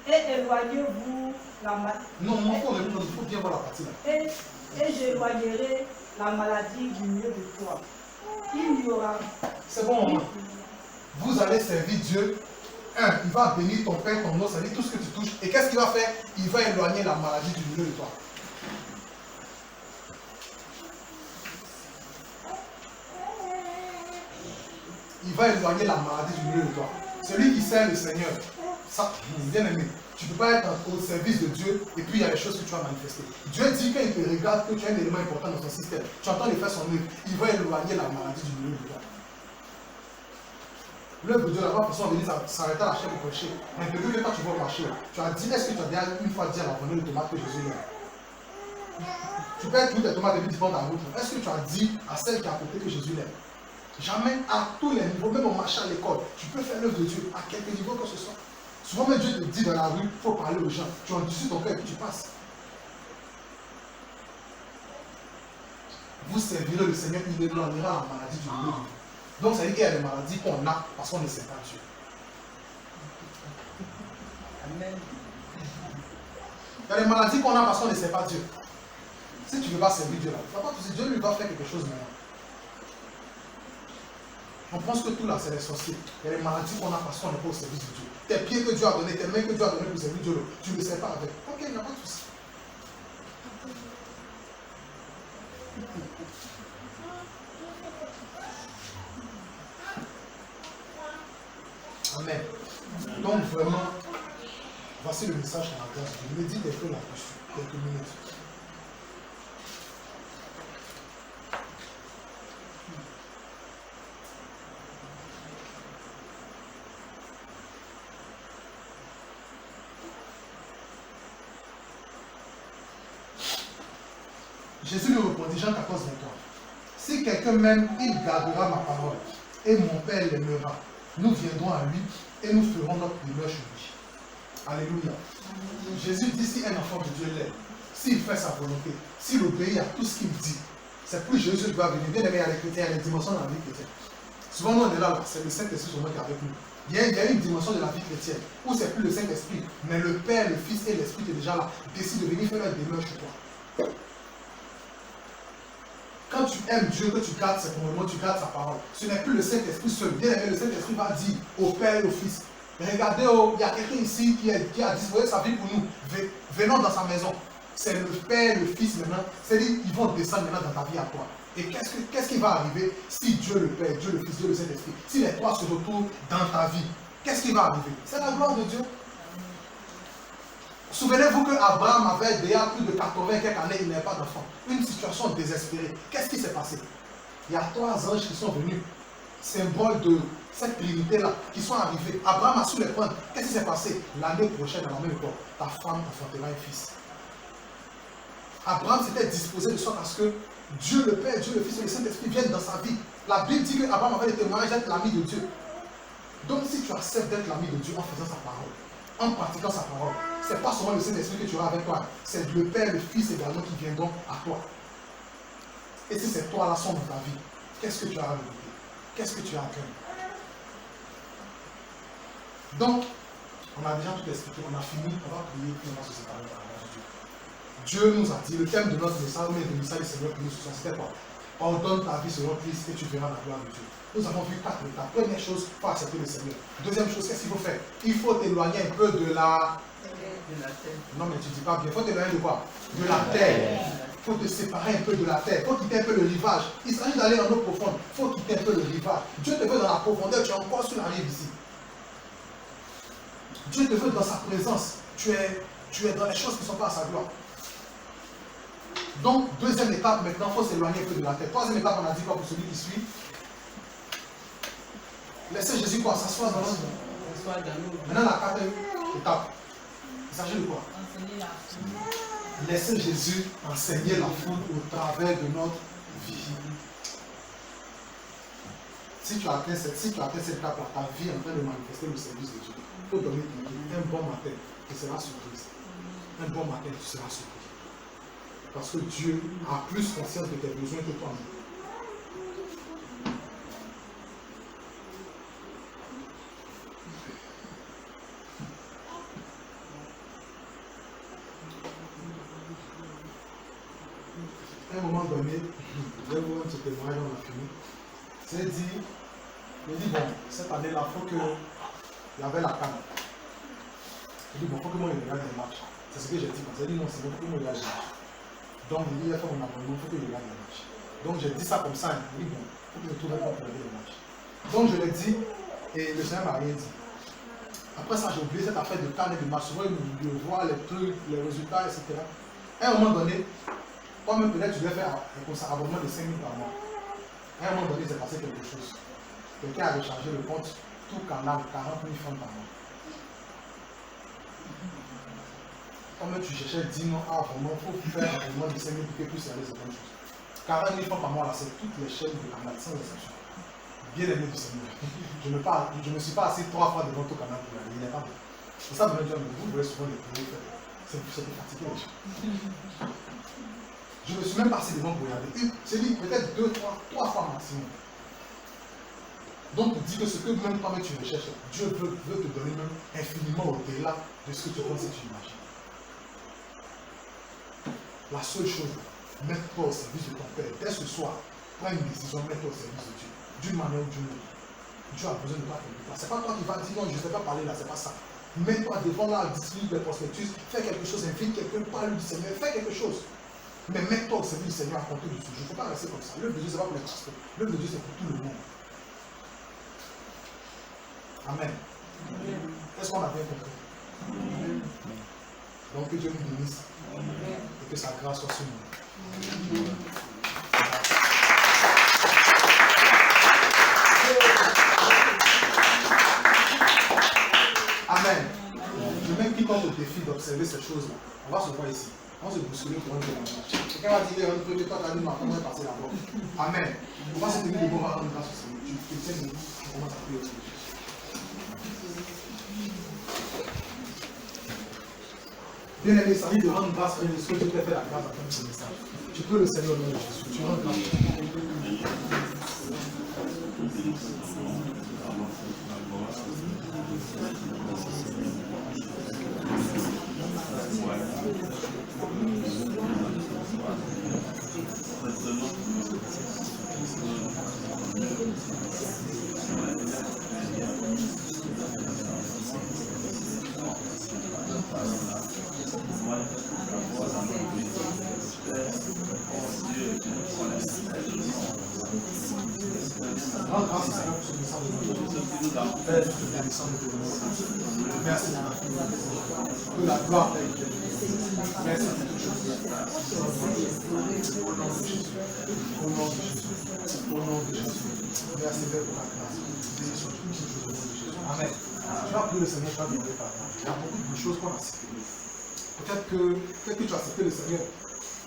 Et éloignez-vous la maladie. Non, il faut bien voir la partie là. Et j'éloignerai la maladie du milieu de toi. Il y aura. C'est bon. Vous allez servir Dieu. Il va bénir ton pain, ton eau, c'est-à-dire tout ce que tu touches. Et qu'est-ce qu'il va faire? Il va éloigner la maladie du milieu de toi. Il va éloigner la maladie du milieu de toi. Celui qui sert le Seigneur, ça, bien aimé, tu ne peux pas être au service de Dieu et puis il y a des choses que tu vas manifester. Dieu dit qu'il te regarde, que tu as un élément important dans ton système. Tu entends les faire son œuvre. Il va éloigner la maladie du milieu de toi. L'œuvre de Dieu, là-bas, personne venir s'arrêter à la chaîne pour prêcher. Mais depuis que quand tu vas marcher, tu as dit, est-ce que tu as déjà une fois dit à la venue de tomate que Jésus l'aime? Tu peux être toutes les tomates depuis différentes route. Est-ce que tu as dit à celle qui est à côté que Jésus l'aime? Jamais, à tous les niveaux, même au marché à l'école, tu peux faire l'œuvre de Dieu à quelque niveau que ce soit. Souvent même Dieu te dit dans la rue, il faut parler aux gens. Tu en dis ton cœur et puis tu passes. Vous servirez le Seigneur, il éloignera la maladie du milieu de vous. Donc ça veut dire qu'il y a des maladies qu'on a parce qu'on ne sait pas Dieu. Amen. Il y a des maladies qu'on a parce qu'on ne sait pas Dieu. Si tu ne veux pas servir Dieu là, il ne faut pas que Dieu lui va faire quelque chose maintenant. On pense que tout là c'est les sorciers. Il y a des maladies qu'on a parce qu'on n'est pas au service de Dieu. Tes pieds que Dieu a donnés, tes mains que Dieu a données pour servir Dieu, tu ne le sais pas avec. Ok, il n'y a pas de souci. Amen. Donc vraiment, voici le message dans la grâce de Dieu. Médite un peu là-dessus, quelques minutes. Jésus lui répondit, Jean 14, 23. Si quelqu'un m'aime, il gardera ma parole, et mon Père l'aimera. Nous viendrons à lui et nous ferons notre demeure chez lui. Alléluia. Jésus dit, si un enfant de Dieu l'aime, s'il fait sa volonté, s'il obéit à tout ce qu'il dit, c'est plus Jésus qui va venir. Bien aimé, il y a les chrétiens, il y a les dimensions dans la vie chrétienne. Souvent, nous, on est là, c'est le Saint-Esprit qui est avec nous. Il y a une dimension de la vie chrétienne où c'est plus le Saint-Esprit, mais le Père, le Fils et l'Esprit qui est déjà là, décident de venir faire leur demeure chez toi. Quand tu aimes Dieu, que tu gardes ses commandements, tu gardes sa parole, ce n'est plus le Saint-Esprit seul. Bien aimé, le Saint-Esprit va dire au Père et au Fils, Regardez, il y a quelqu'un ici qui a disposé sa vie pour nous. Venons dans sa maison. C'est le Père, le Fils maintenant. C'est-à-dire qu'ils vont descendre maintenant dans ta vie à toi. Et qu'est-ce qui va arriver si Dieu le Père, Dieu le Fils, Dieu le Saint-Esprit, si les trois se retrouvent dans ta vie? Qu'est-ce qui va arriver? C'est la gloire de Dieu. Souvenez-vous qu'Abraham avait déjà plus de 80 quelques années, il n'avait pas d'enfant. Une situation désespérée. Qu'est-ce qui s'est passé? Il y a trois anges qui sont venus, symbole de cette trinité-là, qui sont arrivés. Abraham a su les prendre. Qu'est-ce qui s'est passé? L'année prochaine, à la même époque, ta femme enfantera un fils. Abraham s'était disposé de sorte à ce que Dieu le Père, Dieu le Fils et le Saint-Esprit viennent dans sa vie. La Bible dit qu'Abraham avait le témoignage d'être l'ami de Dieu. Donc si tu acceptes d'être l'ami de Dieu en faisant sa parole, en pratiquant sa parole, ce n'est pas seulement le Saint-Esprit que tu auras avec toi, c'est le Père, le Fils également qui viendront à toi. Et si ces trois-là sont dans ta vie, qu'est-ce que tu as à vérité? Qu'est-ce que tu as à cœur? Donc, on a déjà tout expliqué, on a fini, on va prier, puis on va se séparer par la grâce de Dieu. Dieu nous a dit, le thème de notre message, mais le message du Seigneur pour nous ce soir, c'était quoi? Ordonne ta vie selon Christ et tu verras la gloire de Dieu. Nous avons vu 4 étapes. Première chose, il faut accepter le Seigneur. Deuxième chose, qu'est-ce qu'il faut faire? Il faut t'éloigner un peu de la terre. Non, mais tu ne dis pas bien. Il faut t'éloigner de quoi? De la terre. Il faut te séparer un peu de la terre. Il faut quitter un peu le rivage. Il s'agit d'aller dans l'eau profonde. Il faut quitter un peu le rivage. Dieu te veut dans la profondeur. Tu es encore sur la rive ici. Dieu te veut dans sa présence. Tu es dans les choses qui ne sont pas à sa gloire. Donc, deuxième étape, maintenant, il faut s'éloigner un peu de la terre. Troisième étape, on a dit quoi pour celui qui suit? Laissez Jésus quoi? S'asseoir dans nous. Maintenant, la quatrième étape. Il s'agit de quoi? Laissez Jésus enseigner la foule au travers de notre vie. Si tu as atteint cette étape-là, ta vie est en train de manifester le service de Dieu. Il faut donner un bon matin, tu seras surprise. Un bon matin, tu seras surpris. Parce que Dieu a plus conscience de tes besoins que toi-même. À un moment donné, je vais vous rendre ce témoignage, on a fini. Je dit, bon, cette année-là, il faut que il y avait la canne. Je dis, bon, il faut que moi je regarde les matchs. C'est ce que j'ai dit. J'ai dit, non, c'est bon, il faut que moi je regarde les matchs. Donc, il a fait mon abonnement, il faut que je regarde les matchs. Donc, j'ai dit ça comme ça. Je dis, bon, il faut que je trouve un temps pour regarder les matchs. Donc, je l'ai dit, et le Seigneur m'a rien dit. Après ça, j'ai oublié cette affaire de canne et de match. Souvent, je vois les trucs, les résultats, etc. À un moment donné, toi-même, peut-être, tu devais faire un abonnement de 5 000 par mois. À un moment donné, il s'est passé quelque chose. Quelqu'un a rechargé le compte, tout canal, 40 000 francs par mois. Comme tu cherchais 10 mois, vraiment, il faut faire un abonnement de 5 000 pour que tu puisses aller sur certaines choses. 40 000 francs par mois, là, c'est toutes les chaînes de canal, sans exception. Bien aimé du Seigneur. Je ne me suis pas assis 3 fois devant ton canal pour aller. Il n'est pas bon. C'est ça, vous voyez souvent les produits faire. C'est pour fatiguer les gens. Je ne me suis même pas assis devant pour regarder. C'est dit peut-être 2, 3 fois maximum. Donc, dis que ce que même toi-même tu recherches, Dieu veut te donner même infiniment au-delà de ce que tu penses et tu imagines. La seule chose, mets-toi au service de ton Père. Dès ce soir, prends une décision, mets-toi au service de Dieu. D'une manière ou d'une autre. Dieu a besoin de toi quelque part. Ce n'est pas toi qui vas dire non, je ne sais pas parler là, c'est pas ça. Mets-toi devant là, distribue les prospectus, fais quelque chose, invite quelqu'un, parle du Seigneur, fais quelque chose. Mais mets-toi au service du Seigneur à compter du sujet. Il ne faut pas rester comme ça. L'œuvre de Dieu, ce n'est pas pour les pasteurs. L'œuvre de Dieu, c'est pour tout le monde. Amen. Est-ce qu'on a bien compris? Amen. Donc que Dieu nous bénisse et que sa grâce soit sur nous. Amen. Je mets quiconque au défi d'observer ces choses-là. On va se voir ici. On se bousculer pour un peu dans le match. Quelqu'un va dire, toi, tu as dit, non, comment est passé là-bas? Amen. On va se tenir debout, on va rendre grâce au Seigneur. Tu tiens debout, on commence à prier au Seigneur. Bien aimé, il s'agit de rendre grâce à ce que Dieu t'a fait la grâce à ton ce message. Tu peux le Seigneur au nom de Jésus. Tu rends grâce. Rends grâce, Seigneur, pour ce message de Dieu. Père, je te bénis, merci. Que la gloire t'ait été. Merci. Au nom de Jésus. Au nom de Jésus. Merci Père pour la grâce. Bénis sur toutes ces choses au nom de Jésus. Amen. Tu vas prier le Seigneur, tu vas demander pardon. Il y a beaucoup de choses qu'on a citées. Peut-être que tu as accepté le Seigneur.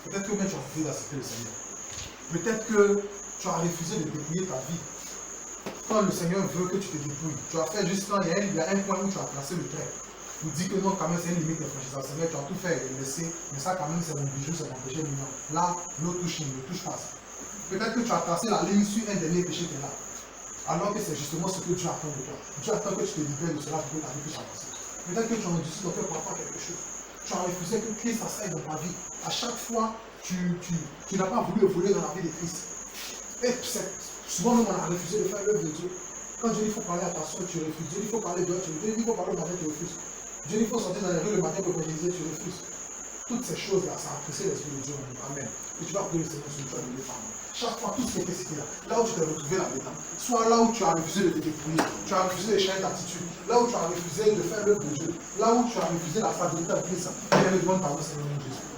Peut-être que même tu as refusé d'accepter le Seigneur. Peut-être que tu as refusé de dépouiller ta vie. Quand le Seigneur veut que tu te dépouilles, tu as fait juste quand il y a un point où tu as placé le trait. Tu dis que non, quand même, c'est une limite infranchissable. Seigneur, tu as tout fait et laissé, mais ça, quand même, c'est mon bijou, c'est mon péché mignon. Là, l'eau touche, ne touche pas ça. Peut-être que tu as tracé la ligne sur un dernier péché qui est là. Alors que c'est justement ce que Dieu attend de toi. Dieu attend que tu te libères de cela pour que ta vie puisse avancer. Peut-être que tu as endurci dans ton cœur pour faire quelque chose. Tu as refusé que Christ s'asseye dans ta vie. À chaque fois, tu n'as pas voulu évoluer dans la vie de Christ. Et souvent, même on a refusé de faire l'œuvre de Dieu. Quand Dieu dit qu'il faut parler à ta soeur, tu refuses. Dieu dit qu'il faut parler de toi, tu refuses. Dieu dit qu'il faut parler au matin, tu refuses. Dieu dit qu'il faut sortir dans les rues le matin pour évangéliser, tu refuses. Toutes ces choses-là, ça a pressé l'Esprit de Dieu. Amen. Et tu vas prier le Seigneur sur toi et par moi. Chaque fois, tout ce qui était cité là, là où tu t'es retrouvé là-dedans, soit là où tu as refusé de te dépouiller, tu as refusé de changer d'attitude, là où tu as refusé de faire l'œuvre de Dieu, là où tu as refusé la stabilité de Christ, et elle demande pardon, Seigneur mon Jésus.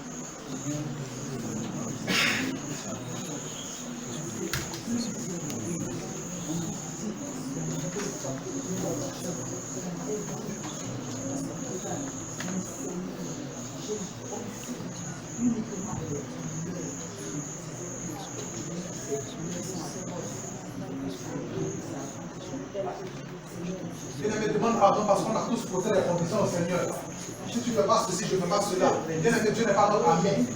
Bien-aimé, demande pardon parce qu'on a tous posé les conditions au Seigneur. Si tu ne fais pas ceci, je ne fais pas cela. Bien-aimé, Dieu n'est pas notre ami.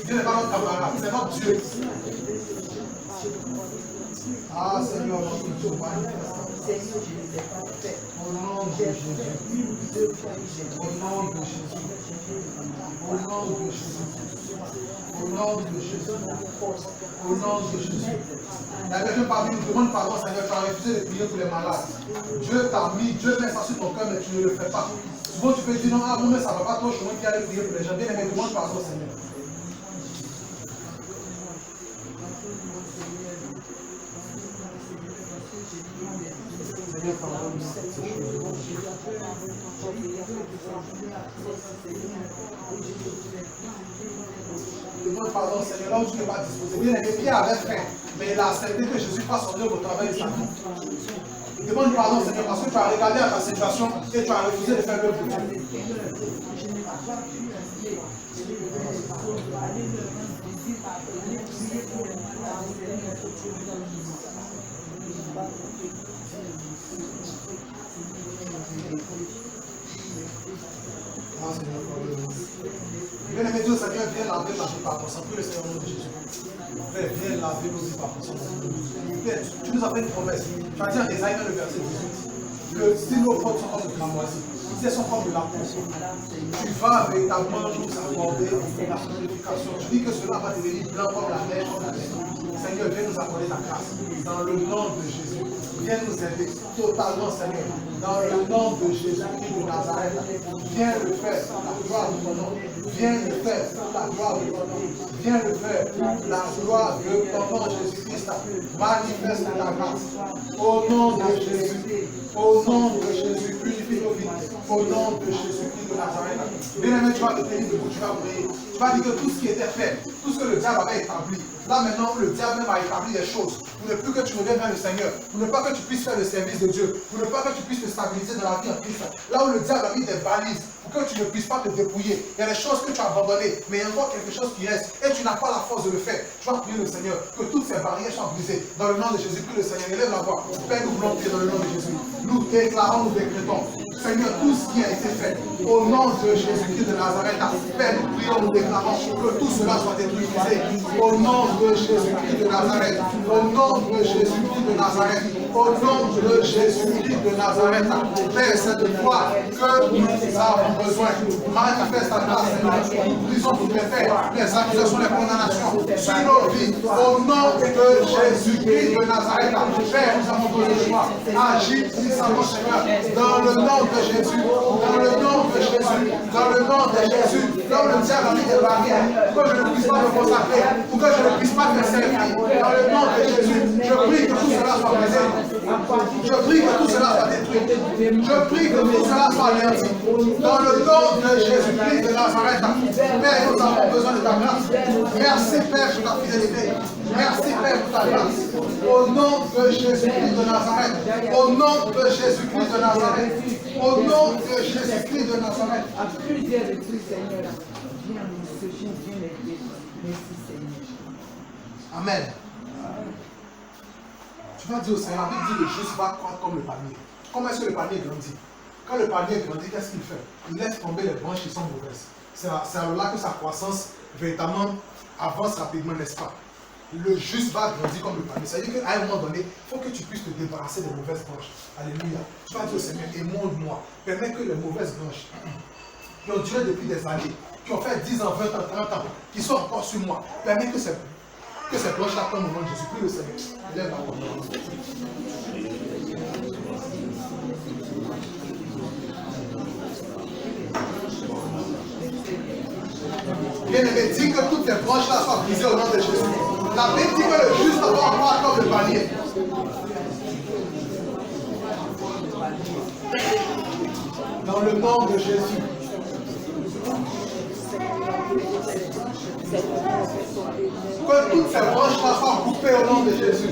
Dieu n'est pas notre camarade. C'est notre Dieu. Ah Seigneur, notre Dieu, manifeste. Au nom de Jésus. Au nom de Jésus. Au nom de Jésus. Au nom de Jésus. Au nom de Jésus. La personne parmi nous demande pardon, Seigneur, tu as refusé de prier pour les malades. Dieu t'a mis, Dieu met ça sur ton cœur, mais tu ne le fais pas. Souvent tu peux dire non, ah non, mais ça ne va pas trop, je vais aller prier pour les gens. Bien aimé, demande pardon, Seigneur. Seigneur, pardonne-moi ces choses. Demande pardon, Seigneur, là où tu n'es pas disposé. Bien aimé, Pierre avait faim, mais il a accepté que Jésus fasse son œuvre au travail de sa vie. Demande pardon, Seigneur, parce que tu as regardé à ta situation et tu as refusé de faire l'œuvre de Dieu. Ah, Seigneur, pardonne-moi. Bien-aimé Dieu, Seigneur, viens laver ma vie par ton sang. Prie le Seigneur au nom de Jésus. Père, viens laver nos vies par ton sang. Père, tu nous as fait une promesse. Tu as dit en Ésaïe, le verset 18, que si nos fautes sont comme de la moisie, si elles sont comme de la pousse, tu vas véritablement nous accorder la purification. Tu dis que cela va devenir blanc comme la neige, comme la neige. Seigneur, viens nous accorder ta grâce. Dans le nom de Jésus. Viens nous aider totalement, Seigneur. Dans le nom de Jésus-Christ de Nazareth. Viens le faire pour la gloire de ton nom. Viens le faire pour la gloire de ton nom. Viens le faire pour la gloire de ton nom, Jésus-Christ. Manifeste ta grâce. Au nom de Jésus. Au nom de Jésus. Purifie nos vies. Au nom de Jésus-Christ de Nazareth. Bien-aimé, tu vas te tenir debout, tu vas prier. Tu vas dire que tout ce qui était fait, tout ce que le diable avait établi, là maintenant le diable même a établi des choses pour ne plus que tu reviennes vers le Seigneur, pour ne pas que tu puisses faire le service de Dieu, pour ne pas que tu puisses te stabiliser dans la vie en Christ. Là où le diable a mis des balises pour que tu ne puisses pas te dépouiller. Il y a des choses que tu as abandonnées, mais il y a encore quelque chose qui reste et tu n'as pas la force de le faire. Tu vas prier le Seigneur que toutes ces barrières soient brisées. Dans le nom de Jésus, prie le Seigneur, élève la voix. Père, nous voulons prier dans le nom de Jésus. Nous déclarons, nous décrétons, Seigneur, tout ce qui a été fait au nom de Jésus-Christ de Nazareth. Père, nous prions, nous déclarons que tout cela soit détruit. Au nom de Jésus-Christ de Nazareth. Au nom de Jésus-Christ de Nazareth. Au nom de Jésus-Christ de Nazareth. Père, cette foi que nous avons besoin. Manifeste ta grâce, Seigneur. Nous brisons toutes les faits, les accusations, les condamnations sur nos vies. Au nom de Jésus-Christ de Nazareth. Père, nous avons besoin de toi. Agis puissamment, Seigneur. Dans le nom de Jésus. Dans le nom de Jésus. Dans le nom de Jésus. Là où le diable a mis des barrières, pour que je ne puisse pas me consacrer, pour que je ne puisse pas te servir. Dans le nom de Jésus, je prie que tout cela soit brisé. Je prie que tout cela soit détruit. Je prie que tout cela soit anéanti. Dans le nom de Jésus-Christ de Nazareth, Père, nous avons besoin de ta grâce. Merci Père pour ta fidélité. Merci Père pour ta grâce. Au nom de Jésus-Christ de Nazareth. Au nom de Jésus-Christ de Nazareth. Au nom de Jésus-Christ de Nazareth. À plusieurs reprises, Seigneur, viens nous sécher, viens l'aider. Merci Seigneur. Amen. Tu vas dire au Seigneur, la Bible dit que le juste va croître comme le palmier. Comment est-ce que le palmier grandit? Quand le palmier grandit, qu'est-ce qu'il fait? Il laisse tomber les branches qui sont mauvaises. C'est alors là que sa croissance véritablement avance rapidement, n'est-ce pas? Le juste va grandir comme le palmier. C'est-à-dire qu'à un moment donné, il faut que tu puisses te débarrasser des mauvaises branches. Alléluia. Tu vas dire au Seigneur, émonde-moi. Permets que les mauvaises branches qui ont duré depuis des années, qui ont fait 10 ans, 20 ans, 30 ans, qui sont encore sur moi, permets que ces branches-là tombent au nom de Jésus. Prie le Seigneur. Lève la parole. Bien-aimé, dis que toutes les branches-là soient brisées au nom de Jésus. La Bible dit que le juste va croître comme le palmier. Dans le nom de Jésus. Que toutes ces branches-là soient coupées au nom de Jésus.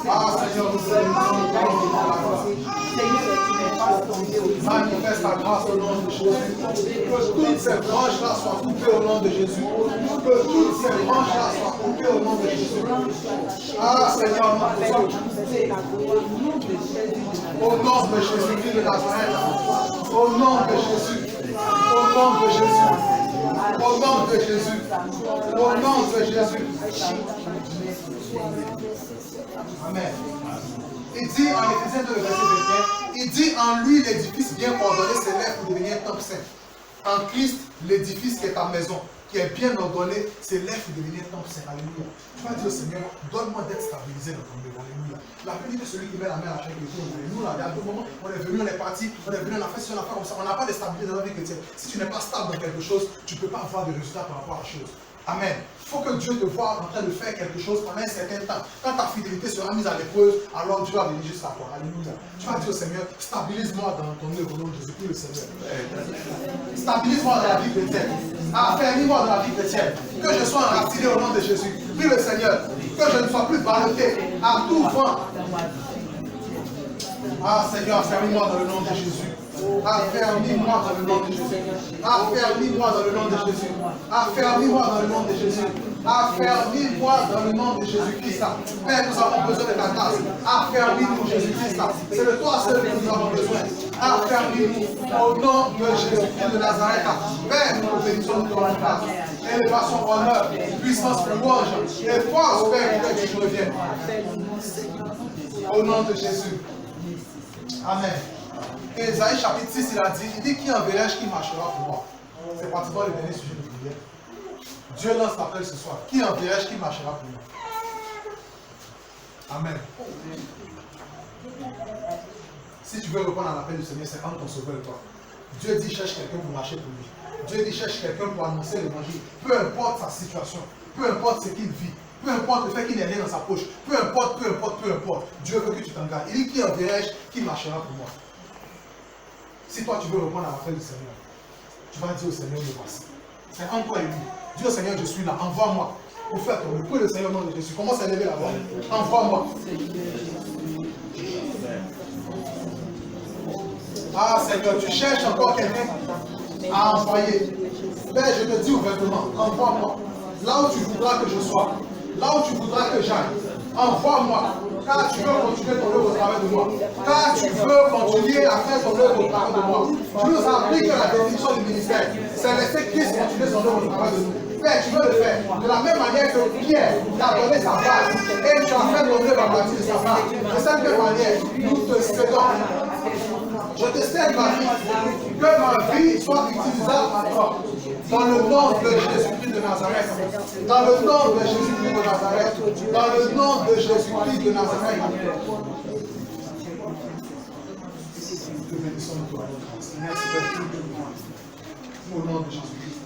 Ah Seigneur, nous manifeste ta grâce au nom de Jésus. Que toutes ces branches-là soient coupées au nom de Jésus. Que toutes ces branches-là soient coupées au nom de Jésus. Ah Seigneur, au nom de Jésus-Christ de Nazareth. Au nom de Jésus. Au nom de Jésus. Au nom de Jésus. Au nom de Jésus. Amen. Il dit en Éphésiens 2, verset 21, il dit en lui l'édifice bien ordonné s'élève pour devenir temple saint. En Christ, l'édifice qui est ta maison, qui est bien ordonné, s'élève pour devenir temple saint. Alléluia. Tu vas dire au Seigneur, donne-moi d'être stabilisé dans ton maison. Alléluia. La Bible dit que celui qui met la main à la chaîne chrétienne, nous, là, à deux moments, on est venu, on est parti, on est venu, on a fait ce qu'on a fait comme ça. On n'a pas de stabilité dans la vie chrétienne. Si tu n'es pas stable dans quelque chose, tu ne peux pas avoir de résultats par rapport à la chose. Amen. Il faut que Dieu te voie en train de faire quelque chose pendant un certain temps. Quand ta fidélité sera mise à l'épreuve, alors Dieu va venir jusqu'à toi. Alléluia. Tu vas dire au Seigneur, stabilise-moi dans ton œuvre au nom de Jésus-Christ le Seigneur. Stabilise-moi dans la vie chrétienne. Affermis-moi dans la vie chrétienne. Que je sois enraciné au nom de Jésus. Prie le Seigneur. Que je ne sois plus ballotté à tout vent. Ah Seigneur, affermis-moi dans le nom de Jésus. Affermis-moi dans le nom de Jésus. Affermis-moi dans le nom de Jésus. Affermis-moi dans le nom de Jésus. Affermis-moi dans le nom de Jésus-Christ. Père, nous avons besoin de ta grâce. Affermis-nous, Jésus-Christ. C'est de toi seul que nous avons besoin. Affermis-nous au nom de Jésus-Christ de Nazareth. Père, nous te bénissons de ton grâce. Élévation, honneur, puissance, louange et force, Père, que tu reviennes. Au nom de Jésus. Amen. Et Isaïe chapitre 6, il dit qui enverrai-je qui marchera pour moi? C'est pratiquement le dernier sujet de prière. Dieu lance l'appel ce soir. Qui enverrai-je qui marchera pour moi? Amen. Si tu veux répondre à l'appel du Seigneur, c'est entre ton sauveur et toi. Dieu dit cherche quelqu'un pour marcher pour lui. Dieu dit cherche quelqu'un pour annoncer l'évangile. Peu importe sa situation, peu importe ce qu'il vit, peu importe le fait qu'il n'ait rien dans sa poche, peu importe. Dieu veut que tu t'engages. Il dit qui enverrai-je qui marchera pour moi? Si toi tu veux répondre à l'appel du Seigneur, tu vas dire au Seigneur, me voici. C'est encore lui. Dis au Seigneur, je suis là, envoie-moi pour faire ton œuvre. Prie le Seigneur au nom de Jésus. Commence à lever la voix. Envoie-moi. Ah Seigneur, tu cherches encore quelqu'un à envoyer. Père, je te dis ouvertement, envoie-moi. Là où tu voudras que je sois, là où tu voudras que j'aille, envoie-moi. Car tu veux continuer ton œuvre au travers de moi. Car tu veux continuer à faire ton œuvre au travers de moi. Tu nous as appris que la définition du ministère, c'est laisser Christ continuer son œuvre au travers de nous. Père, tu veux le faire. De la même manière que Pierre t'a donné sa place et tu as fait ton œuvre à partir de sa place. De cette même manière, nous te cédons. Je te cède ma vie. Que ma vie soit utilisable à toi. Dans le nom de Jésus-Christ de Nazareth. Dans le nom de Jésus-Christ de Nazareth. Dans le nom de Jésus-Christ de Nazareth. Nous te bénissons de toi. Merci Père. Au nom de Jésus-Christ.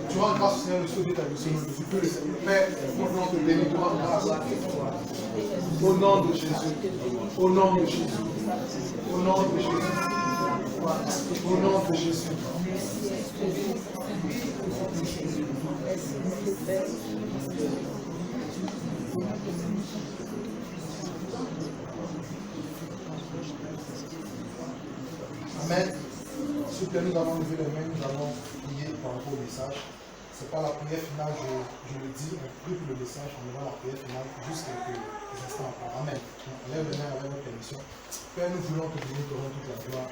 Tu rends grâce au Seigneur, le Seigneur de Jésus. Que le Seigneur, Père, au nom de béni, te rends grâce. Au nom de Jésus. Au nom de Jésus. Au nom de Jésus. Au nom de Jésus. Amen. S'il vous plaît, nous allons lever les mains, nous allons prier par rapport au message. Ce n'est pas la prière finale, je le dis, on prie pour le message, on verra la prière finale juste quelques instants après. Amen. On lève les mains avec votre permission. Père, nous voulons te bénir, te rendre toute la gloire.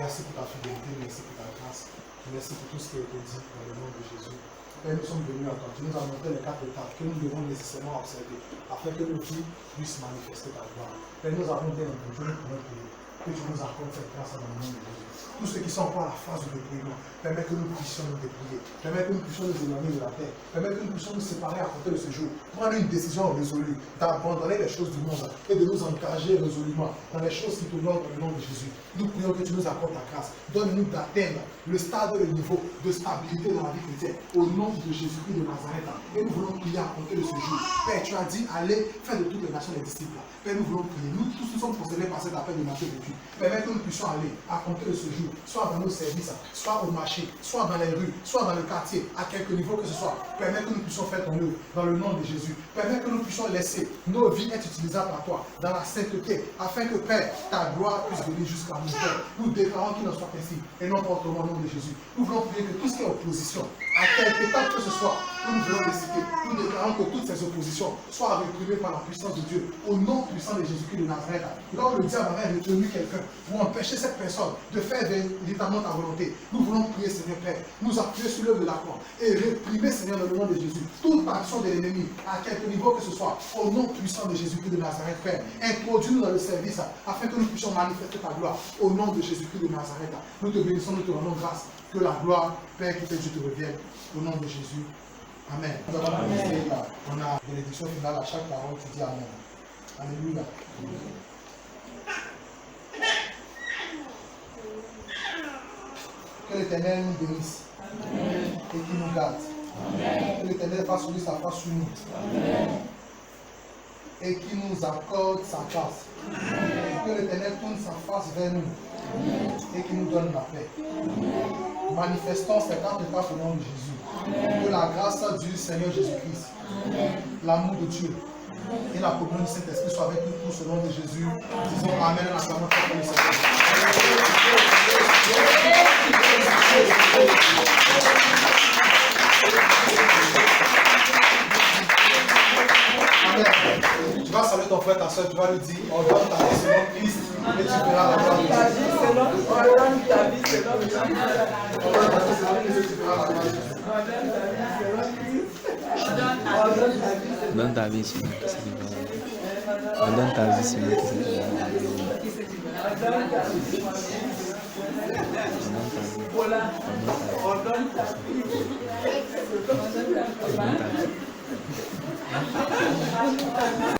Merci pour ta fidélité, merci pour ta grâce. Merci pour tout ce qui a été dit dans le nom de Jésus. Père, nous sommes venus à toi. Tu nous as montré les 4 étapes que nous devons nécessairement observer afin que nos vies puissent manifester ta gloire. Père, nous avons bien entendu pour notre prière. Que tu nous accordes cette grâce dans le nom de Jésus. Tous ceux qui sont encore à la phase de dépouillement, permets que nous puissions nous dépouiller, permets que nous puissions nous éloigner de la terre, permets que nous puissions nous séparer à côté de ce jour, prendre une décision résolue, d'abandonner les choses du monde et de nous engager résolument dans les choses qui t'honorent dans le nom de Jésus. Nous prions que tu nous accordes ta grâce. Donne-nous d'atteindre le stade et le niveau de stabilité dans la vie chrétienne au nom de Jésus-Christ de Nazareth. Et nous voulons prier à compter de ce jour. Père, tu as dit, allez, faire de toutes les nations les disciples. Père, nous voulons prier. Nous tous nous sommes possédés par cet appel de Matthieu 28. Permets que nous puissions aller à compter de ce jour, soit dans nos services, soit au marché, soit dans les rues, soit dans le quartier, à quelque niveau que ce soit. Permets que nous puissions faire ton œuvre dans le nom de Jésus. Permets que nous puissions laisser nos vies être utilisables par toi, dans la sainteté, afin que, Père, ta gloire puisse venir jusqu'à nous. Père, nous déclarons qu'il en soit ainsi, et non pas autrement au nom de Jésus. Nous voulons prier que tout ce qui est opposition, à quelque étape que ce soit, nous voulons les citer. Nous déclarons que toutes ces oppositions soient réprimées par la puissance de Dieu, au nom puissant de Jésus-Christ de Nazareth. Là où le diable avait retenu quelqu'un pour empêcher cette personne de faire véritablement ta volonté, nous voulons prier, Seigneur Père, nous appuyer sur l'œuvre de la croix et réprimer, Seigneur, dans le nom de Jésus, toute action de l'ennemi, à quelque niveau que ce soit, au nom puissant de Jésus-Christ de Nazareth, Père. Introduis-nous dans le service afin que nous puissions manifester ta gloire, au nom de Jésus-Christ de Nazareth. Nous te bénissons, nous te rendons grâce, que la gloire, Père, qui fait Dieu te revienne, au nom de Jésus. Amen. Nous allons commencer là. On a bénédiction finale à chaque parole, tu dis Amen. Alléluia. Que l'Éternel nous bénisse et qu'il nous garde. Amen. Que l'Éternel fasse soulever sa face sur nous. Amen. Et qu'il nous accorde sa grâce. Amen. Que l'Éternel tourne sa face vers nous. Amen. Et qu'il nous donne la paix. Amen. Manifestons ces 4 étapes au nom de Jésus. Amen. Que la grâce du Seigneur Jésus-Christ, l'amour de Dieu et la communion du Saint-Esprit soient avec nous tous au nom de Jésus. Disons Amen en acclamant pour le Seigneur. Amen. Tu vas saluer ton frère, ta soeur, tu vas lui dire, ordonne ta vie selon Christ et tu verras la gloire de Dieu. Ordonne ta vie selon Christ. Ordonne ta vie selon Christ et tu verras la gloire de Dieu. Donne ta vie sur nous, donne ta vie sur nous, Ordonne ta vie.